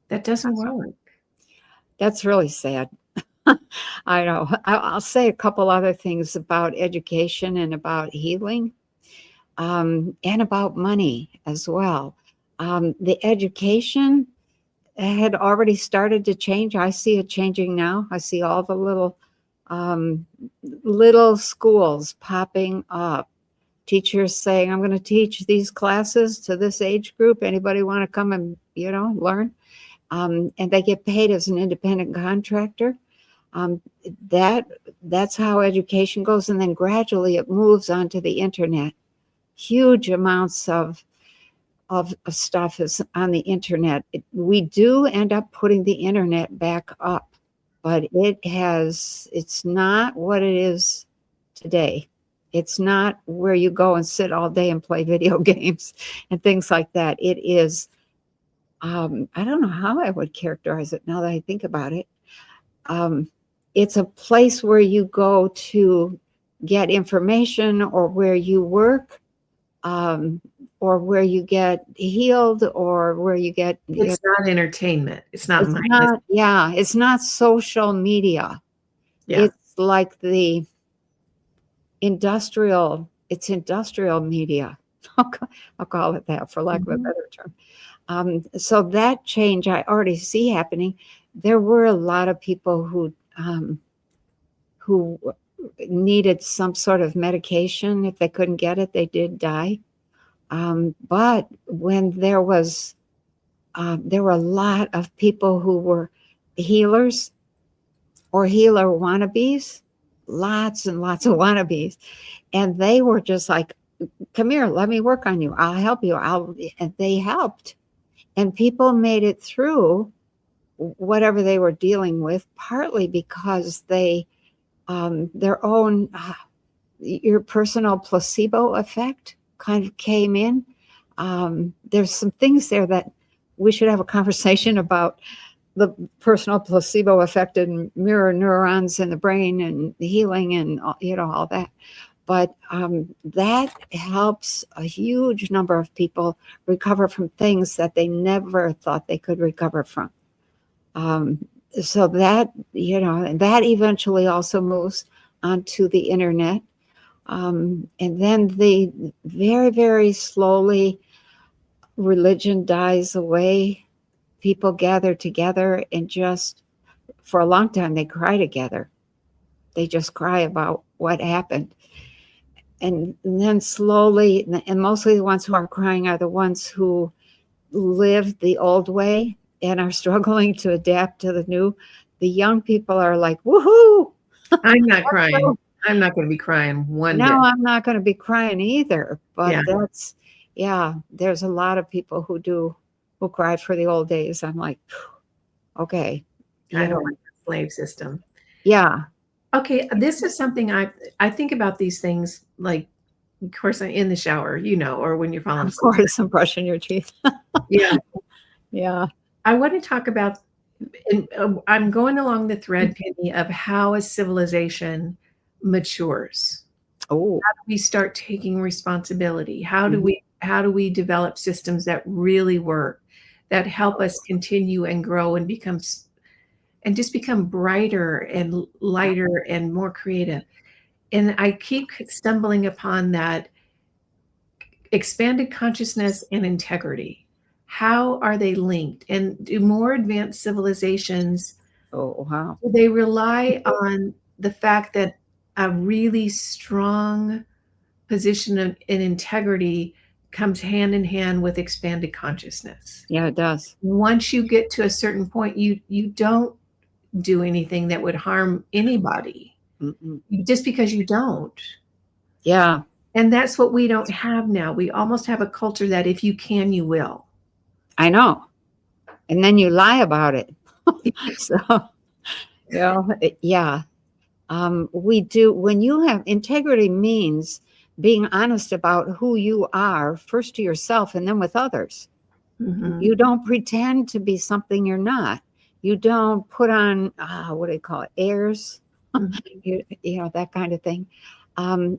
That doesn't work. That's really sad. I know. I'll say a couple other things about education and about healing, and about money as well. The education had already started to change. I see it changing now. I see all the little schools popping up. Teachers saying, I'm going to teach these classes to this age group. Anybody want to come and, learn? And they get paid as an independent contractor. That's how education goes. And then gradually it moves onto the internet. Huge amounts of stuff is on the internet. We do end up putting the internet back up, but it's not what it is today. It's not where you go and sit all day and play video games and things like that. It is, I don't know how I would characterize it now that I think about it. It's a place where you go to get information or where you work, or where you get healed or where you get... It's not entertainment. It's not it's not social media. Yeah. It's like the it's industrial media. I'll call it that for lack of a better term. So that change I already see happening. There were a lot of people who needed some sort of medication. If they couldn't get it, they did die. But when there were a lot of people who were healers or healer wannabes, lots and lots of wannabes. And they were just like, come here, let me work on you. I'll help you. And they helped. And people made it through whatever they were dealing with, partly because they, their own, your personal placebo effect kind of came in. There's some things there that we should have a conversation about, the personal placebo effect and mirror neurons in the brain and the healing and, all that. But that helps a huge number of people recover from things that they never thought they could recover from. So that, and that eventually also moves onto the internet. And then very, very slowly, religion dies away. People gather together and just, for a long time, they cry together. They just cry about what happened. And then slowly, and mostly the ones who are crying are the ones who lived the old way and are struggling to adapt to the new. The young people are like, woohoo! I'm not crying. I'm not going to be crying one bit. No, I'm not going to be crying either. But there's a lot of people who cry for the old days. I'm like, okay. I don't like the slave system. Yeah. Okay, this is something I think about these things, like, of course, in the shower, or when you're falling asleep. Of course, I'm brushing your teeth. Yeah. Yeah. I want to talk about, and I'm going along the thread, Penny, of how a civilization matures. Oh. How do we start taking responsibility? How do we develop systems that really work, that help us continue and grow and just become brighter and lighter and more creative? And I keep stumbling upon that expanded consciousness and integrity. How are they linked? And do more advanced civilizations, do they rely on the fact that a really strong position in integrity comes hand in hand with expanded consciousness? Yeah, it does. Once you get to a certain point, you don't do anything that would harm anybody. Just because you don't. Yeah. And that's what we don't have now. We almost have a culture that if you can, you will. I know. And then you lie about it. So, yeah. We do. When you have integrity, means being honest about who you are, first to yourself and then with others. You don't pretend to be something you're not. You don't put on, what do they call it, airs, that kind of thing.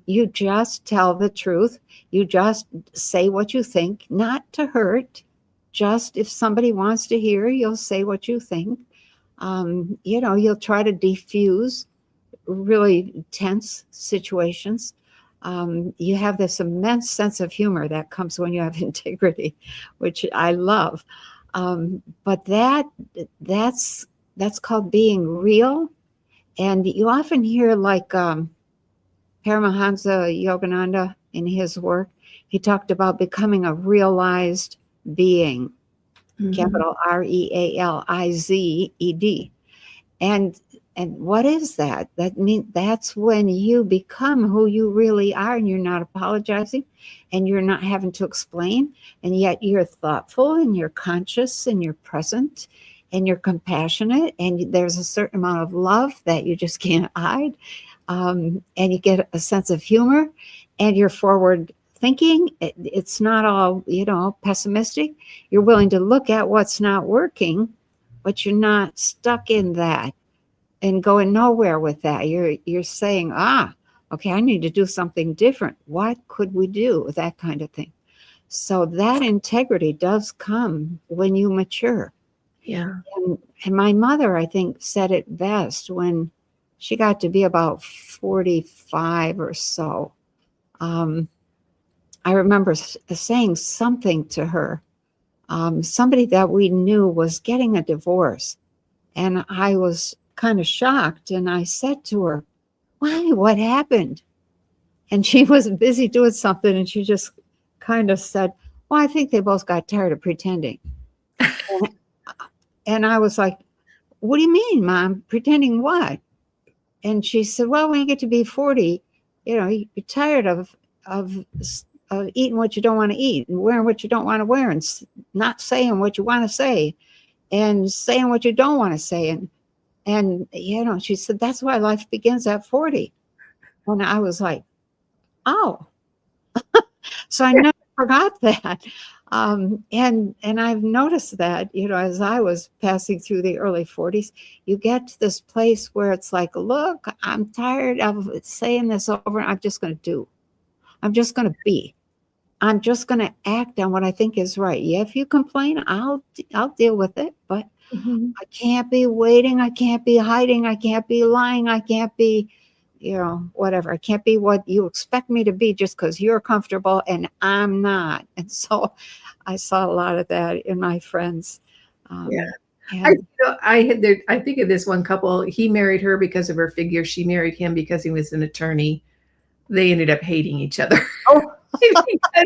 You just tell the truth. You just say what you think, not to hurt. Just if somebody wants to hear, you'll say what you think. You'll try to defuse really tense situations. You have this immense sense of humor that comes when you have integrity, which I love. But that's called being real. And you often hear, like, Paramahansa Yogananda in his work, he talked about becoming a realized being, capital REALIZED. And what is that? That means that's when you become who you really are, and you're not apologizing and you're not having to explain, and yet you're thoughtful and you're conscious and you're present and you're compassionate, and there's a certain amount of love that you just can't hide. And you get a sense of humor, and you're forward thinking. It's not all, pessimistic. You're willing to look at what's not working, but you're not stuck in that and going nowhere with that. You're saying, okay, I need to do something different. What could we do? That kind of thing. So that integrity does come when you mature. Yeah. And my mother, I think, said it best when she got to be about 45 or so, I remember saying something to her. Somebody that we knew was getting a divorce. And I was kind of shocked. And I said to her, why? What happened? And she was busy doing something. And she just kind of said, well, I think they both got tired of pretending. And I was like, what do you mean, Mom? Pretending what? And she said, well, when you get to be 40, you're tired of eating what you don't want to eat and wearing what you don't want to wear and not saying what you want to say and saying what you don't want to say. And she said, that's why life begins at 40. And I was like, oh, so I never forgot that. And I've noticed that, as I was passing through the early 40s, you get to this place where it's like, look, I'm tired of saying this over. I'm just going to do. I'm just going to be. I'm just going to act on what I think is right. Yeah, if you complain, I'll deal with it. But I can't be waiting. I can't be hiding. I can't be lying. I can't be, whatever. I can't be what you expect me to be just because you're comfortable and I'm not. And so I saw a lot of that in my friends. Yeah. I think of this one couple. He married her because of her figure. She married him because he was an attorney. They ended up hating each other. Oh. Because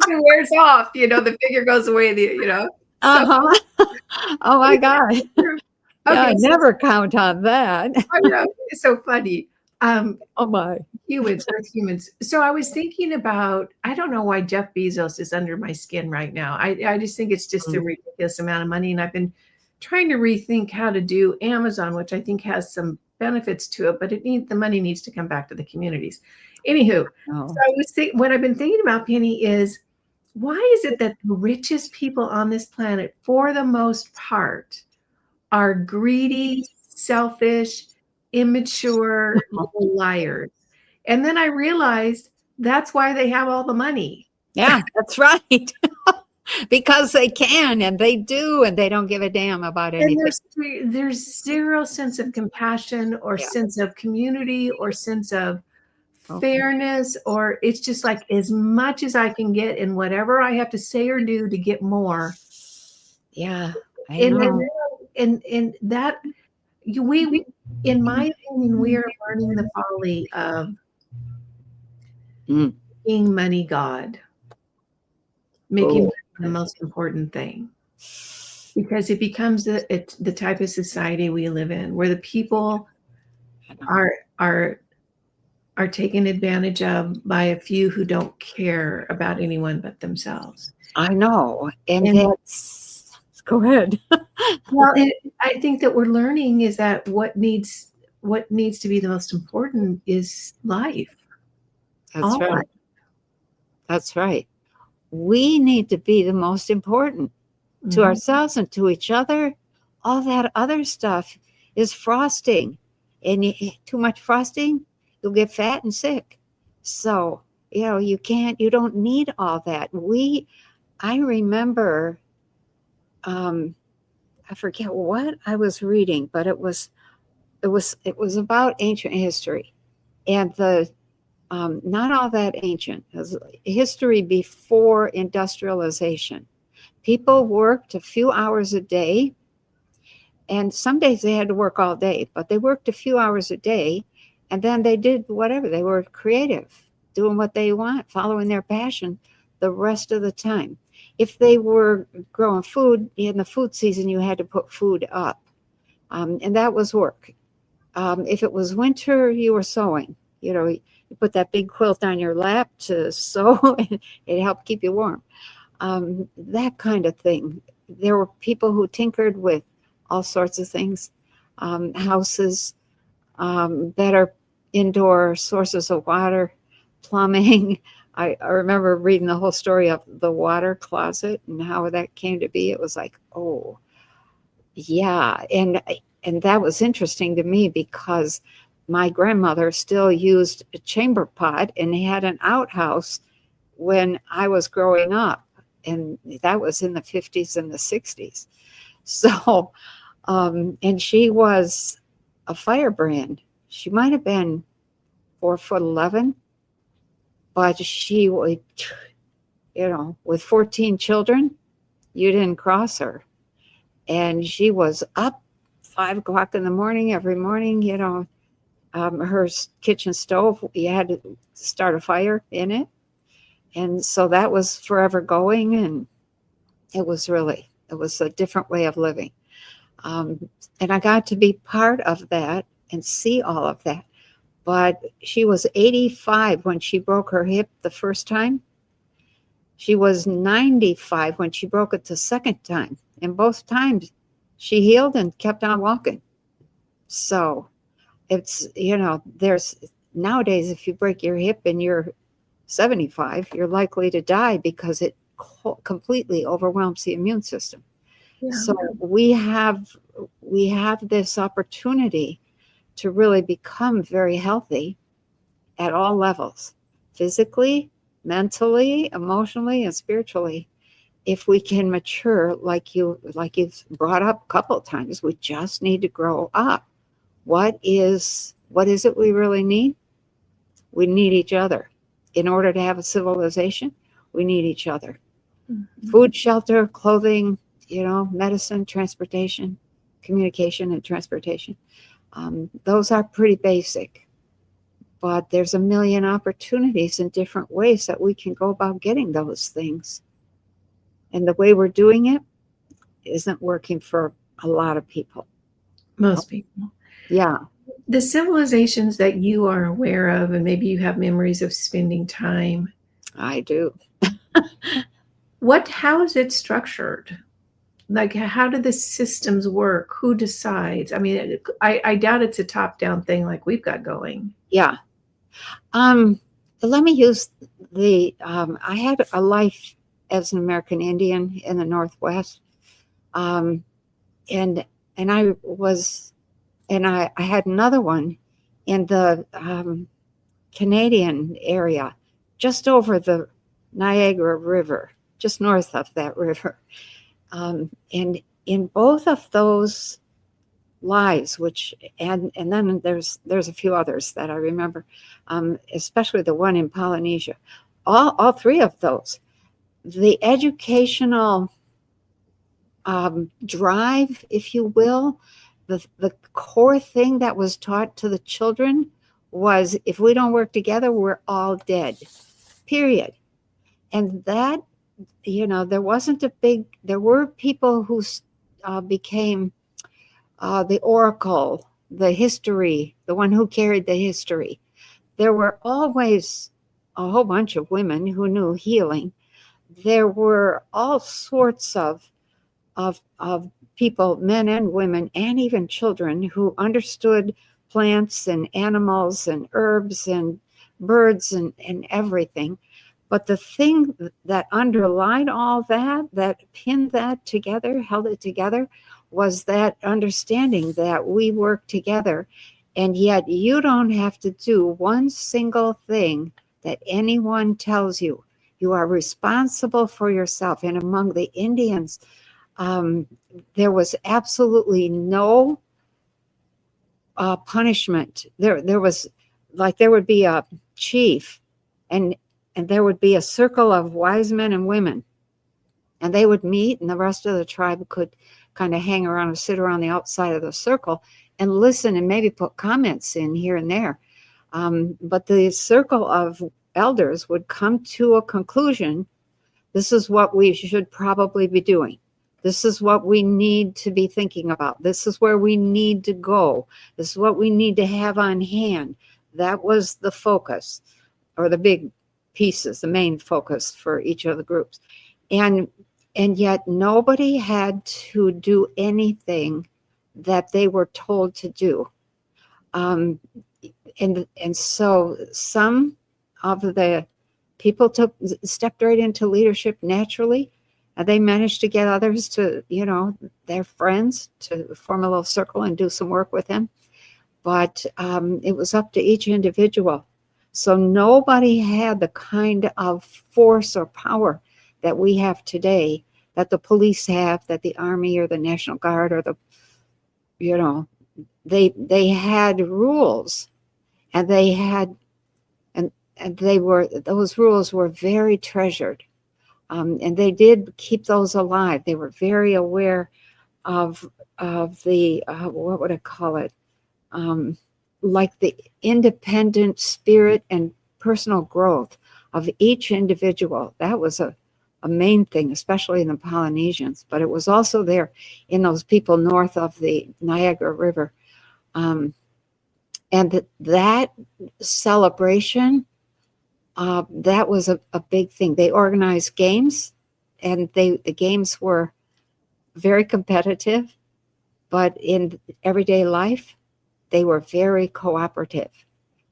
it wears off, the figure goes away, So. Oh my God. Okay, I never count on that. I know, it's so funny. Oh my. Humans. So I was thinking about, I don't know why Jeff Bezos is under my skin right now. I just think it's just a ridiculous amount of money. And I've been trying to rethink how to do Amazon, which I think has some benefits to it, but the money needs to come back to the communities. Anywho, so I was what I've been thinking about, Penny, is why is it that the richest people on this planet, for the most part, are greedy, selfish, immature liars? And then I realized that's why they have all the money. Yeah, that's right. Because they can and they do, and they don't give a damn about anything. And there's zero sense of compassion or sense of community or sense of fairness, or it's just like as much as I can get and whatever I have to say or do to get more. Yeah, I know. And that we in my opinion, we are learning the folly of making money God, making money the most important thing, because it becomes the type of society we live in, where the people are taken advantage of by a few who don't care about anyone but themselves. I know. And that's, go ahead. Well, I think that we're learning is that what needs to be the most important is life. That's right. Life. That's right. We need to be the most important to ourselves and to each other. All that other stuff is frosting. And too much frosting, you'll get fat and sick. So, you don't need all that. I remember, I forget what I was reading, but it was about ancient history, and not all that ancient. It was history before industrialization. People worked a few hours a day, and some days they had to work all day, but they worked a few hours a day. And then they did whatever. They were creative, doing what they want, following their passion the rest of the time. If they were growing food, in the food season, you had to put food up. And that was work. If it was winter, you were sewing. You put that big quilt on your lap to sew, and it helped keep you warm. That kind of thing. There were people who tinkered with all sorts of things, houses, better indoor sources of water, plumbing. I remember reading the whole story of the water closet and how that came to be. It was like, oh, yeah. And that was interesting to me because my grandmother still used a chamber pot and had an outhouse when I was growing up. And that was in the 50s and the 60s. So, and she was a firebrand. She might have been 4'11", but she would, with 14 children, you didn't cross her. And she was up 5 o'clock in the morning every morning. Her kitchen stove, you had to start a fire in it. And so that was forever going. And it was a different way of living. And I got to be part of that and see all of that. But she was 85 when she broke her hip the first time. She was 95 when she broke it the second time. And both times she healed and kept on walking. So it's, there's nowadays, if you break your hip and you're 75, you're likely to die because it completely overwhelms the immune system. Yeah. So we have this opportunity to really become very healthy at all levels, physically, mentally, emotionally, and spiritually. If we can mature, like you've brought up a couple of times, we just need to grow up. What is it we really need? We need each other. In order to have a civilization, we need each other. Mm-hmm. Food, shelter, clothing, medicine, transportation, communication, and transportation. Those are pretty basic. But there's a million opportunities in different ways that we can go about getting those things. And the way we're doing it isn't working for a lot of people. Most people. Yeah. The civilizations that you are aware of, and maybe you have memories of spending time. I do. How is it structured? Like, how do the systems work? Who decides? I mean, I doubt it's a top-down thing like we've got going. Yeah. Let me use I had a life as an American Indian in the Northwest. And I had another one in the Canadian area, just over the Niagara River, just north of that river. And in both of those lives, and then there's a few others that I remember, especially the one in Polynesia, all three of those, the educational drive, if you will, the core thing that was taught to the children was, if we don't work together, we're all dead, period. And that, there were people who became the oracle, the history, the one who carried the history. There were always a whole bunch of women who knew healing. There were all sorts of people, men and women, and even children, who understood plants and animals and herbs and birds and everything. But the thing that underlined all that pinned that together, held it together, was that understanding that we work together, and yet you don't have to do one single thing that anyone tells you. You are responsible for yourself. And among the Indians, there was absolutely no punishment. There would be a chief, and there would be a circle of wise men and women, and they would meet, and the rest of the tribe could kind of hang around or sit around the outside of the circle and listen and maybe put comments in here and there. But the circle of elders would come to a conclusion. This is what we should probably be doing. This is what we need to be thinking about. This is where we need to go. This is what we need to have on hand. That was the focus, or the big pieces, the main focus for each of the groups. And yet nobody had to do anything that they were told to do. And so some of the people stepped right into leadership naturally, and they managed to get others to, their friends, to form a little circle and do some work with them. But it was up to each individual. So nobody had the kind of force or power that we have today, that the police have, that the Army or the National Guard or they had rules, and they had those rules were very treasured. And they did keep those alive. They were very aware of the what would I call it? Like the independent spirit and personal growth of each individual. That was a main thing, especially in the Polynesians, but it was also there in those people north of the Niagara River. And that celebration, that was a big thing. They organized games, and the games were very competitive, but in everyday life, they were very cooperative.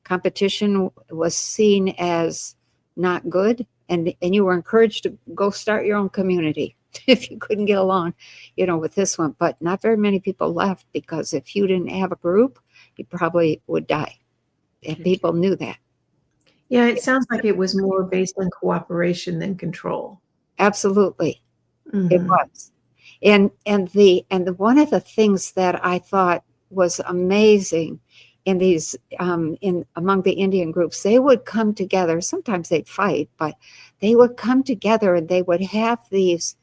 Competition was seen as not good, and you were encouraged to go start your own community if you couldn't get along, with this one. But not very many people left, because if you didn't have a group, you probably would die, and people knew that. Yeah, it sounds like it was more based on cooperation than control. Absolutely, it Mhm. was. And one of the things that I thought was amazing in these in among the Indian groups, they would come together. Sometimes they'd fight, but they would come together, and they would have these,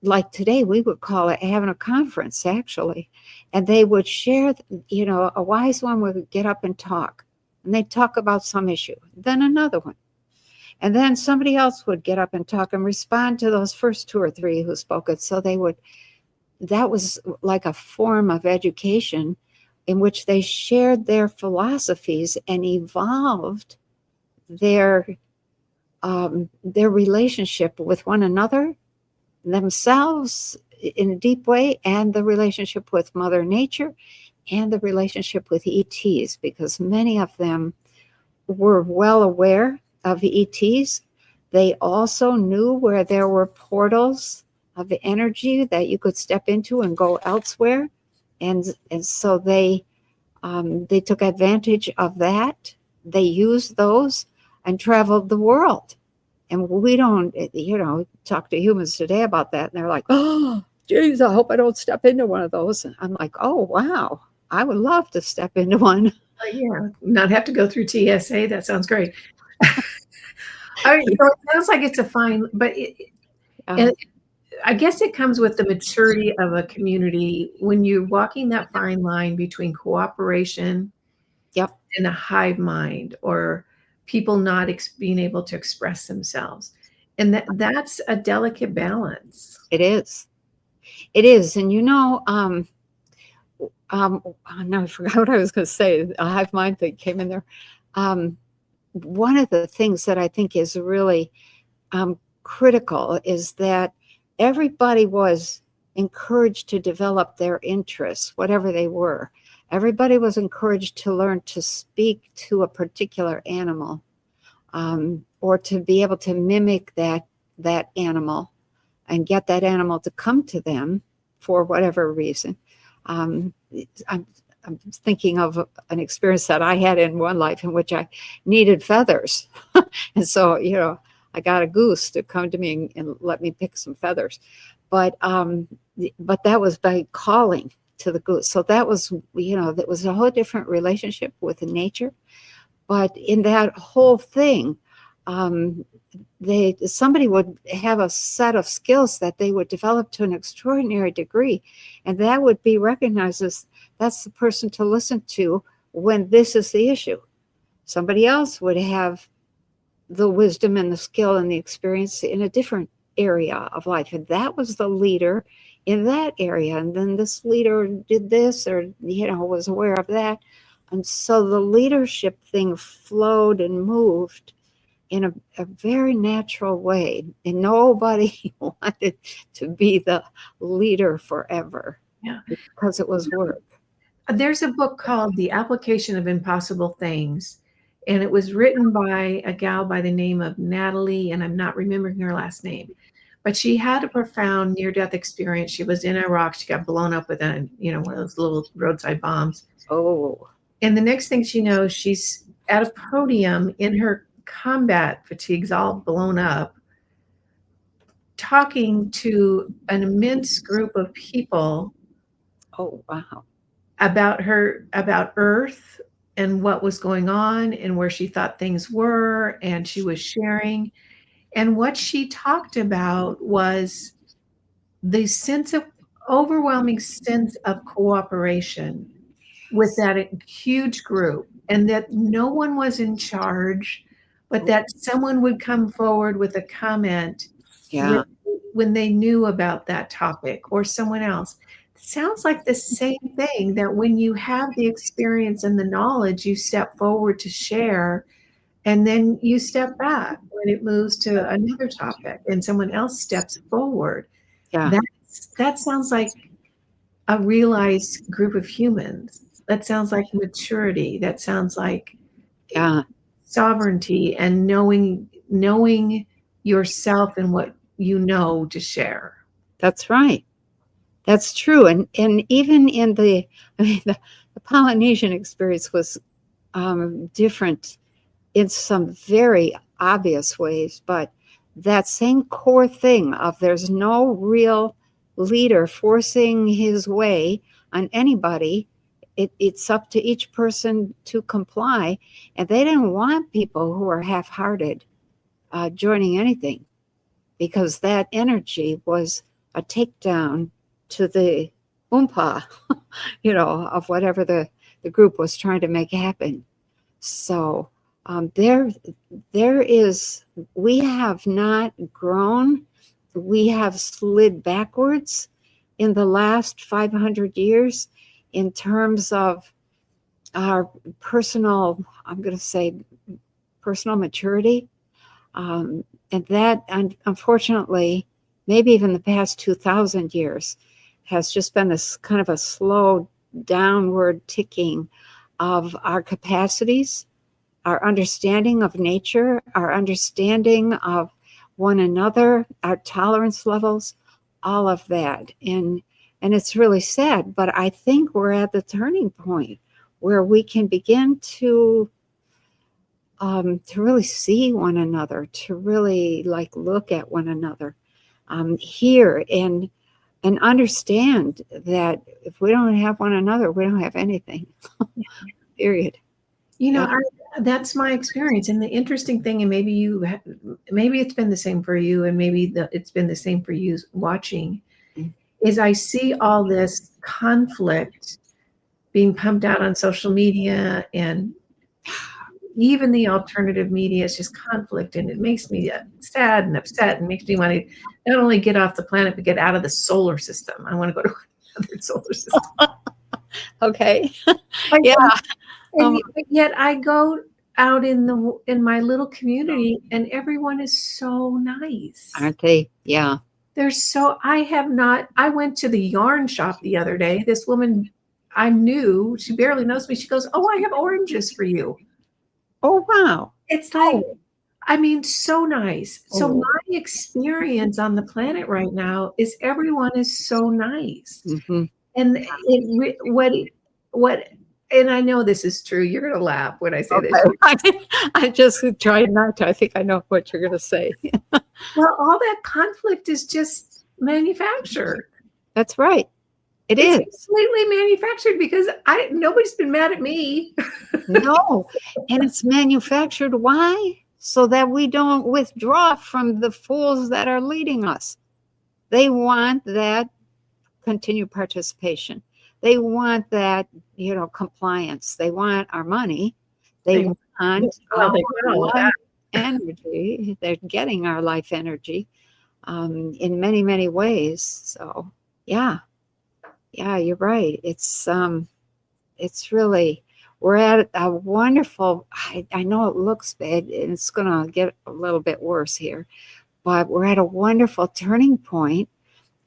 like today we would call it having a conference, actually. And they would share, a wise one would get up and talk, and they'd talk about some issue, then another one. And then somebody else would get up and talk and respond to those first two or three who spoke it. So that was like a form of education in which they shared their philosophies and evolved their relationship with one another, themselves in a deep way, and the relationship with Mother Nature, and the relationship with ETs, because many of them were well aware of ETs. They also knew where there were portals of energy that you could step into and go elsewhere, and so they took advantage of that. They used those and traveled the world. And we don't, talk to humans today about that, and they're like, "Oh, geez, I hope I don't step into one of those." And I'm like, "Oh, wow, I would love to step into one." Yeah, not have to go through TSA. That sounds great. It sounds like it's a fine, but and I guess it comes with the maturity of a community when you're walking that fine line between cooperation Yep, and a hive mind, or people not being able to express themselves. And that's a delicate balance. it is. It is. And now I forgot what I was going to say. A hive mind thing came in there. One of the things that I think is really critical is that everybody was encouraged to develop their interests, whatever they were. Everybody was encouraged to learn to speak to a particular animal, or to be able to mimic that animal and get that animal to come to them for whatever reason. I'm thinking of an experience that I had in one life in which I needed feathers. And so, I got a goose to come to me and let me pick some feathers. But that was by calling to the goose. So that was a whole different relationship with nature. But in that whole thing, somebody would have a set of skills that they would develop to an extraordinary degree, and that would be recognized as that's the person to listen to when this is the issue. Somebody else would have the wisdom and the skill and the experience in a different area of life, and that was the leader in that area. And then this leader did this, or was aware of that, and so the leadership thing flowed and moved in a very natural way, and nobody wanted to be the leader forever. Yeah. Because it was work. There's a book called The Application of Impossible Things, and it was written by a gal by the name of Natalie, and I'm not remembering her last name. But she had a profound near-death experience. She was in Iraq. She got blown up with one of those little roadside bombs. Oh. And the next thing she knows, she's at a podium in her combat fatigues, all blown up, talking to an immense group of people Oh, wow. about Earth and what was going on and where she thought things were, and she was sharing. And what she talked about was the sense of overwhelming sense of cooperation with that huge group, and that no one was in charge, but that someone would come forward with a comment when, Yeah. when they knew about that topic, or someone else. Sounds like the same thing, that when you have the experience and the knowledge, you step forward to share, and then you step back when it moves to another topic and someone else steps forward. Yeah. That sounds like a realized group of humans. That sounds like maturity. That sounds like Yeah. sovereignty and knowing yourself and what you know to share. That's right. That's true. And even in I mean, the Polynesian experience was different in some very obvious ways, but that same core thing of there's no real leader forcing his way on anybody. It's up to each person to comply. And they didn't want people who are half-hearted joining anything, because that energy was a takedown to the oompa, of whatever the group was trying to make happen. So there is, we have not grown. We have slid backwards in the last 500 years in terms of our personal, I'm going to say, personal maturity. And that, unfortunately, maybe even the past 2,000 years has just been this kind of a slow downward ticking of our capacities, our understanding of nature, our understanding of one another, our tolerance levels, all of that. And it's really sad, but I think we're at the turning point where we can begin to really see one another, to really look at one another, hear and understand that if we don't have one another, we don't have anything. Period. That's my experience. And the interesting thing, and maybe it's been the same for you, and maybe it's been the same for you watching, is I see all this conflict being pumped out on social media, and even the alternative media is just conflict, and it makes me sad and upset, and makes me want to not only get off the planet, but get out of the solar system. I want to go to another solar system. Okay. Yeah. And yet I go out in my little community, and everyone is so nice. Aren't they? Yeah. I went to the yarn shop the other day. This woman I knew, she barely knows me. She goes, "Oh, I have oranges for you." Oh, wow. It's like, I mean, so nice. So my experience on the planet right now is everyone is so nice. Mm-hmm. And and I know this is true. You're going to laugh when I say this. I just tried not to. I think I know what you're going to say. Well, all that conflict is just manufactured. That's right. It's completely manufactured, because nobody's been mad at me. No. And it's manufactured. Why? So that we don't withdraw from the fools that are leading us. They want that continued participation. They want that, compliance. They want our money. They want our life energy. They're getting our life energy in many, many ways. So, yeah, you're right. It's really, we're at a wonderful, I know it looks bad, and it's going to get a little bit worse here, but we're at a wonderful turning point.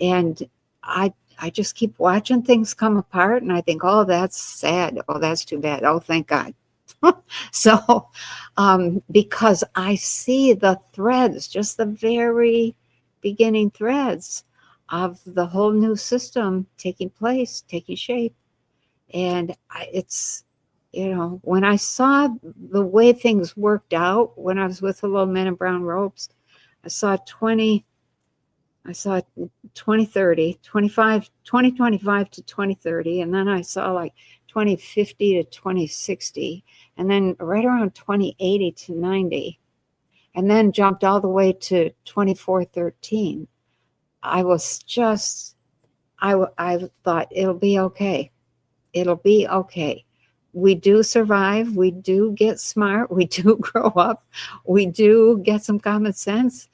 And I just keep watching things come apart, and I think, oh, that's sad. Oh, that's too bad. Oh, thank God. So, because I see the threads, just the very beginning threads of the whole new system taking place, taking shape. And it's, when I saw the way things worked out when I was with the little men in brown robes, I saw 2025 to 2030, and then I saw like 2050 to 2060, and then right around 2080 to 90, and then jumped all the way to 2413. I was just, I thought it'll be okay. It'll be okay. We do survive. We do get smart. We do grow up. We do get some common sense.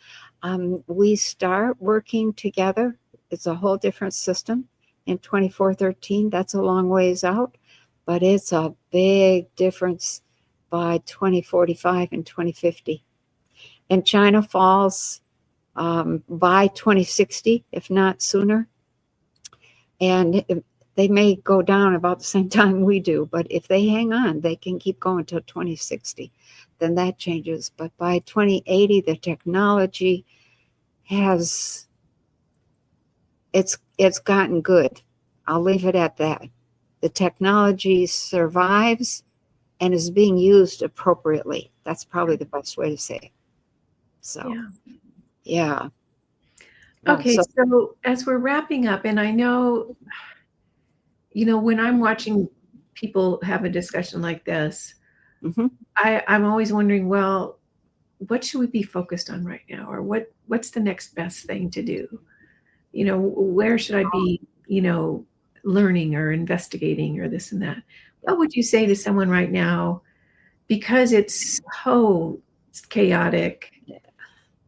We start working together. It's a whole different system in 2413. That's a long ways out, but it's a big difference by 2045 and 2050. And China falls by 2060, if not sooner. And they may go down about the same time we do, but if they hang on, they can keep going till 2060. Then that changes. But by 2080, the technology has, it's gotten good. I'll leave it at that. The technology survives and is being used appropriately. That's probably the best way to say it. So, yeah. Okay, so as we're wrapping up, and I know, when I'm watching people have a discussion like this, I'm always wondering, well, what should we be focused on right now? Or what's the next best thing to do? Where should I be, learning or investigating or this and that? What would you say to someone right now? Because it's so chaotic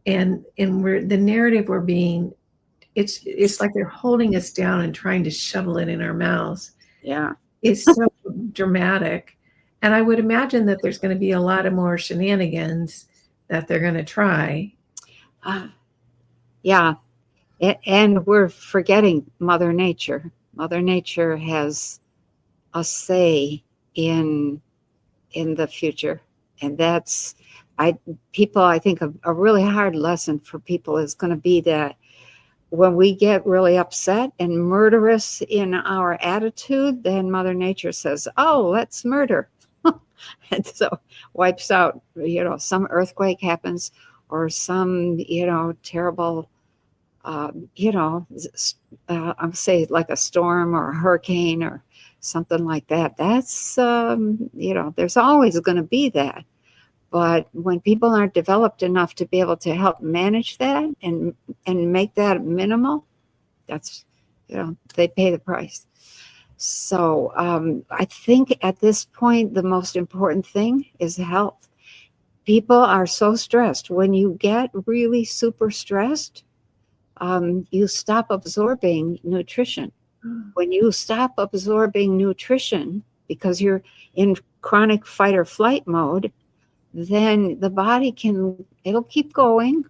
and the narrative we're being, it's like they're holding us down and trying to shovel it in our mouths. Yeah. It's so dramatic. And I would imagine that there's going to be a lot of more shenanigans that they're going to try. Yeah. And we're forgetting Mother Nature. Mother Nature has a say in the future. And that's, I think a really hard lesson for people is going to be that when we get really upset and murderous in our attitude, then Mother Nature says, oh, let's murder. And so wipes out, some earthquake happens or some, terrible, I'm say like a storm or a hurricane or something like that. That's, there's always going to be that. But when people aren't developed enough to be able to help manage that and make that minimal, that's, they pay the price. So I think at this point, the most important thing is health. People are so stressed. When you get really super stressed, you stop absorbing nutrition. When you stop absorbing nutrition because you're in chronic fight or flight mode, then the body it'll keep going.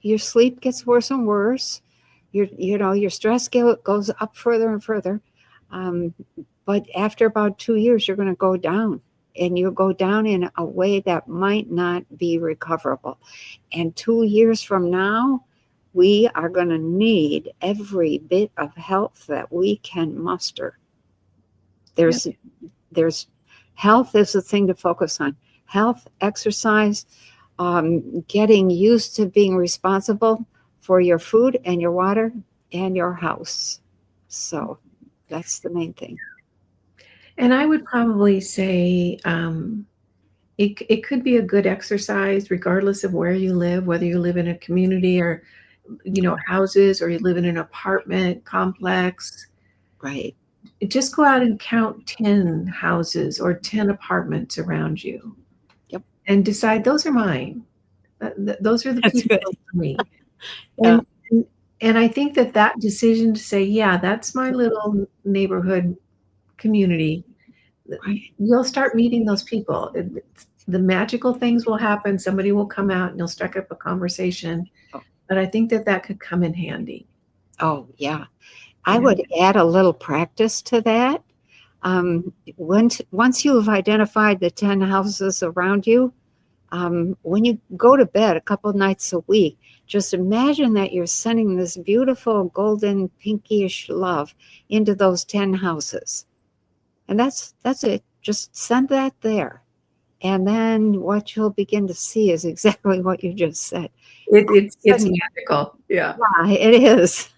Your sleep gets worse and worse. Your stress goes up further and further. But after about 2 years, you're going to go down, and you'll go down in a way that might not be recoverable. And 2 years from now, we are going to need every bit of health that we can muster. There's health is the thing to focus on. Health, exercise, getting used to being responsible for your food and your water and your house. So that's the main thing. And I would probably say it could be a good exercise regardless of where you live, whether you live in a community or, houses, or you live in an apartment complex. Right. Just go out and count 10 houses or 10 apartments around you. Yep. And decide those are mine. Those are the people for me. Yeah. And I think that decision to say, yeah, that's my little neighborhood community, right, you'll start meeting those people. The magical things will happen. Somebody will come out and you'll strike up a conversation. But I think that could come in handy. Oh, yeah. I would add a little practice to that. Once you have identified the 10 houses around you, when you go to bed a couple of nights a week, just imagine that you're sending this beautiful golden pinkish love into those 10 houses. And that's it. Just send that there. And then what you'll begin to see is exactly what you just said. It's magical. Yeah. Yeah, it is.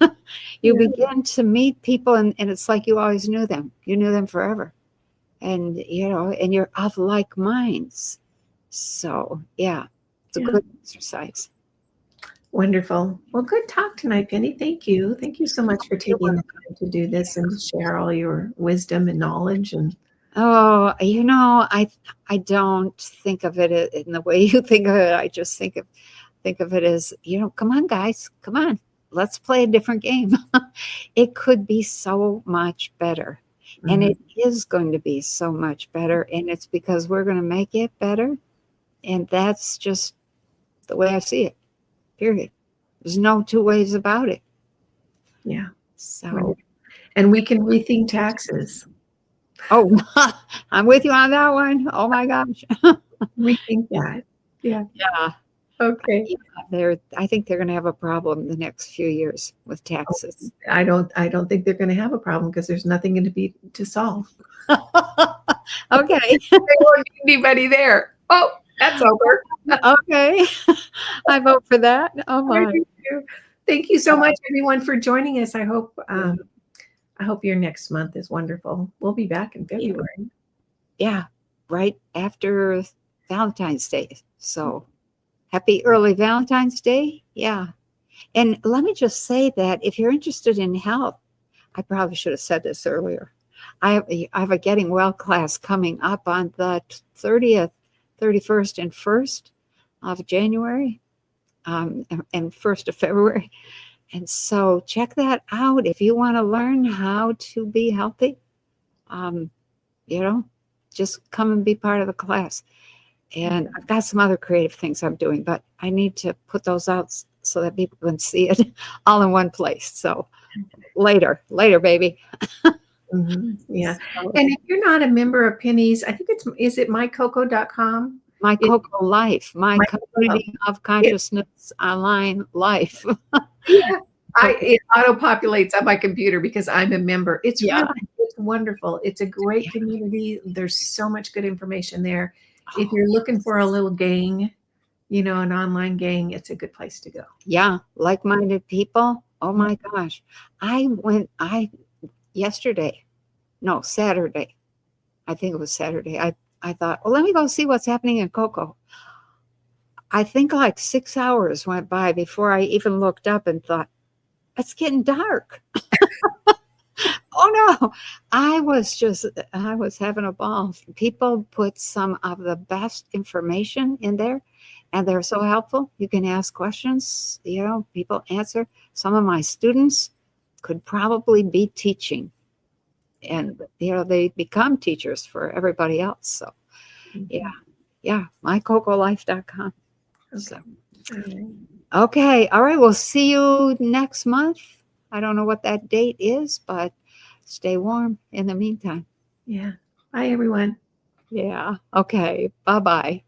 You begin to meet people and it's like you always knew them. You knew them forever. and and you're of like minds. So yeah, it's a Yeah. good exercise. Wonderful. Well, good talk tonight, Penny. Thank you. Thank you so much for You're taking the welcome. time to do this and to share all your wisdom and knowledge. And Oh, I don't think of it in the way you think of it. I just think of it as, come on, guys, come on, let's play a different game. It could be so much better. And Mhm. it is going to be so much better. And it's because we're going to make it better. And that's just the way I see it, period. There's no two ways about it. Yeah. So, And we can rethink taxes. oh, I'm with you on that one. Oh my gosh. Rethink that. Yeah. Yeah. Okay. I think they're going to have a problem the next few years with taxes. I don't think they're going to have a problem because there's nothing going to be to solve. Okay. There won't be anybody there. Oh, that's over. Okay. I vote for that. Oh my. Thank you so much, everyone, for joining us. I hope your next month is wonderful. We'll be back in February. Yeah. Right after Valentine's Day. So happy early Valentine's Day. Yeah. And let me just say that if you're interested in health, I probably should have said this earlier. I have a Getting Well class coming up on the 30th, 31st, and 1st of January, and 1st of February. And so check that out if you want to learn how to be healthy. Um, just come and be part of the class. And I've got some other creative things I'm doing, but I need to put those out so that people can see it all in one place. So later, baby. Yeah. So, And if you're not a member of Penny's, I think is it mycoco.com? my Coco life, my My community of consciousness online life. Yeah, it auto-populates on my computer because I'm a member. It's Yeah. wonderful. It's a great community. There's so much good information there. If you're looking for a little gang, an online gang, it's a good place to go. Yeah. Like-minded people. Oh my gosh. Saturday. I think it was Saturday. I thought, well, let me go see what's happening in Coco. I think like 6 hours went by before I even looked up and thought, it's getting dark. Oh no, I was having a ball. People put some of the best information in there and they're so helpful. You can ask questions, people answer. Some of my students could probably be teaching and, they become teachers for everybody else. So yeah, mycocolife.com. Okay. So, All right. okay. All right. We'll see you next month. I don't know what that date is, but stay warm in the meantime. Yeah. Bye, everyone. Yeah. Okay. Bye-bye.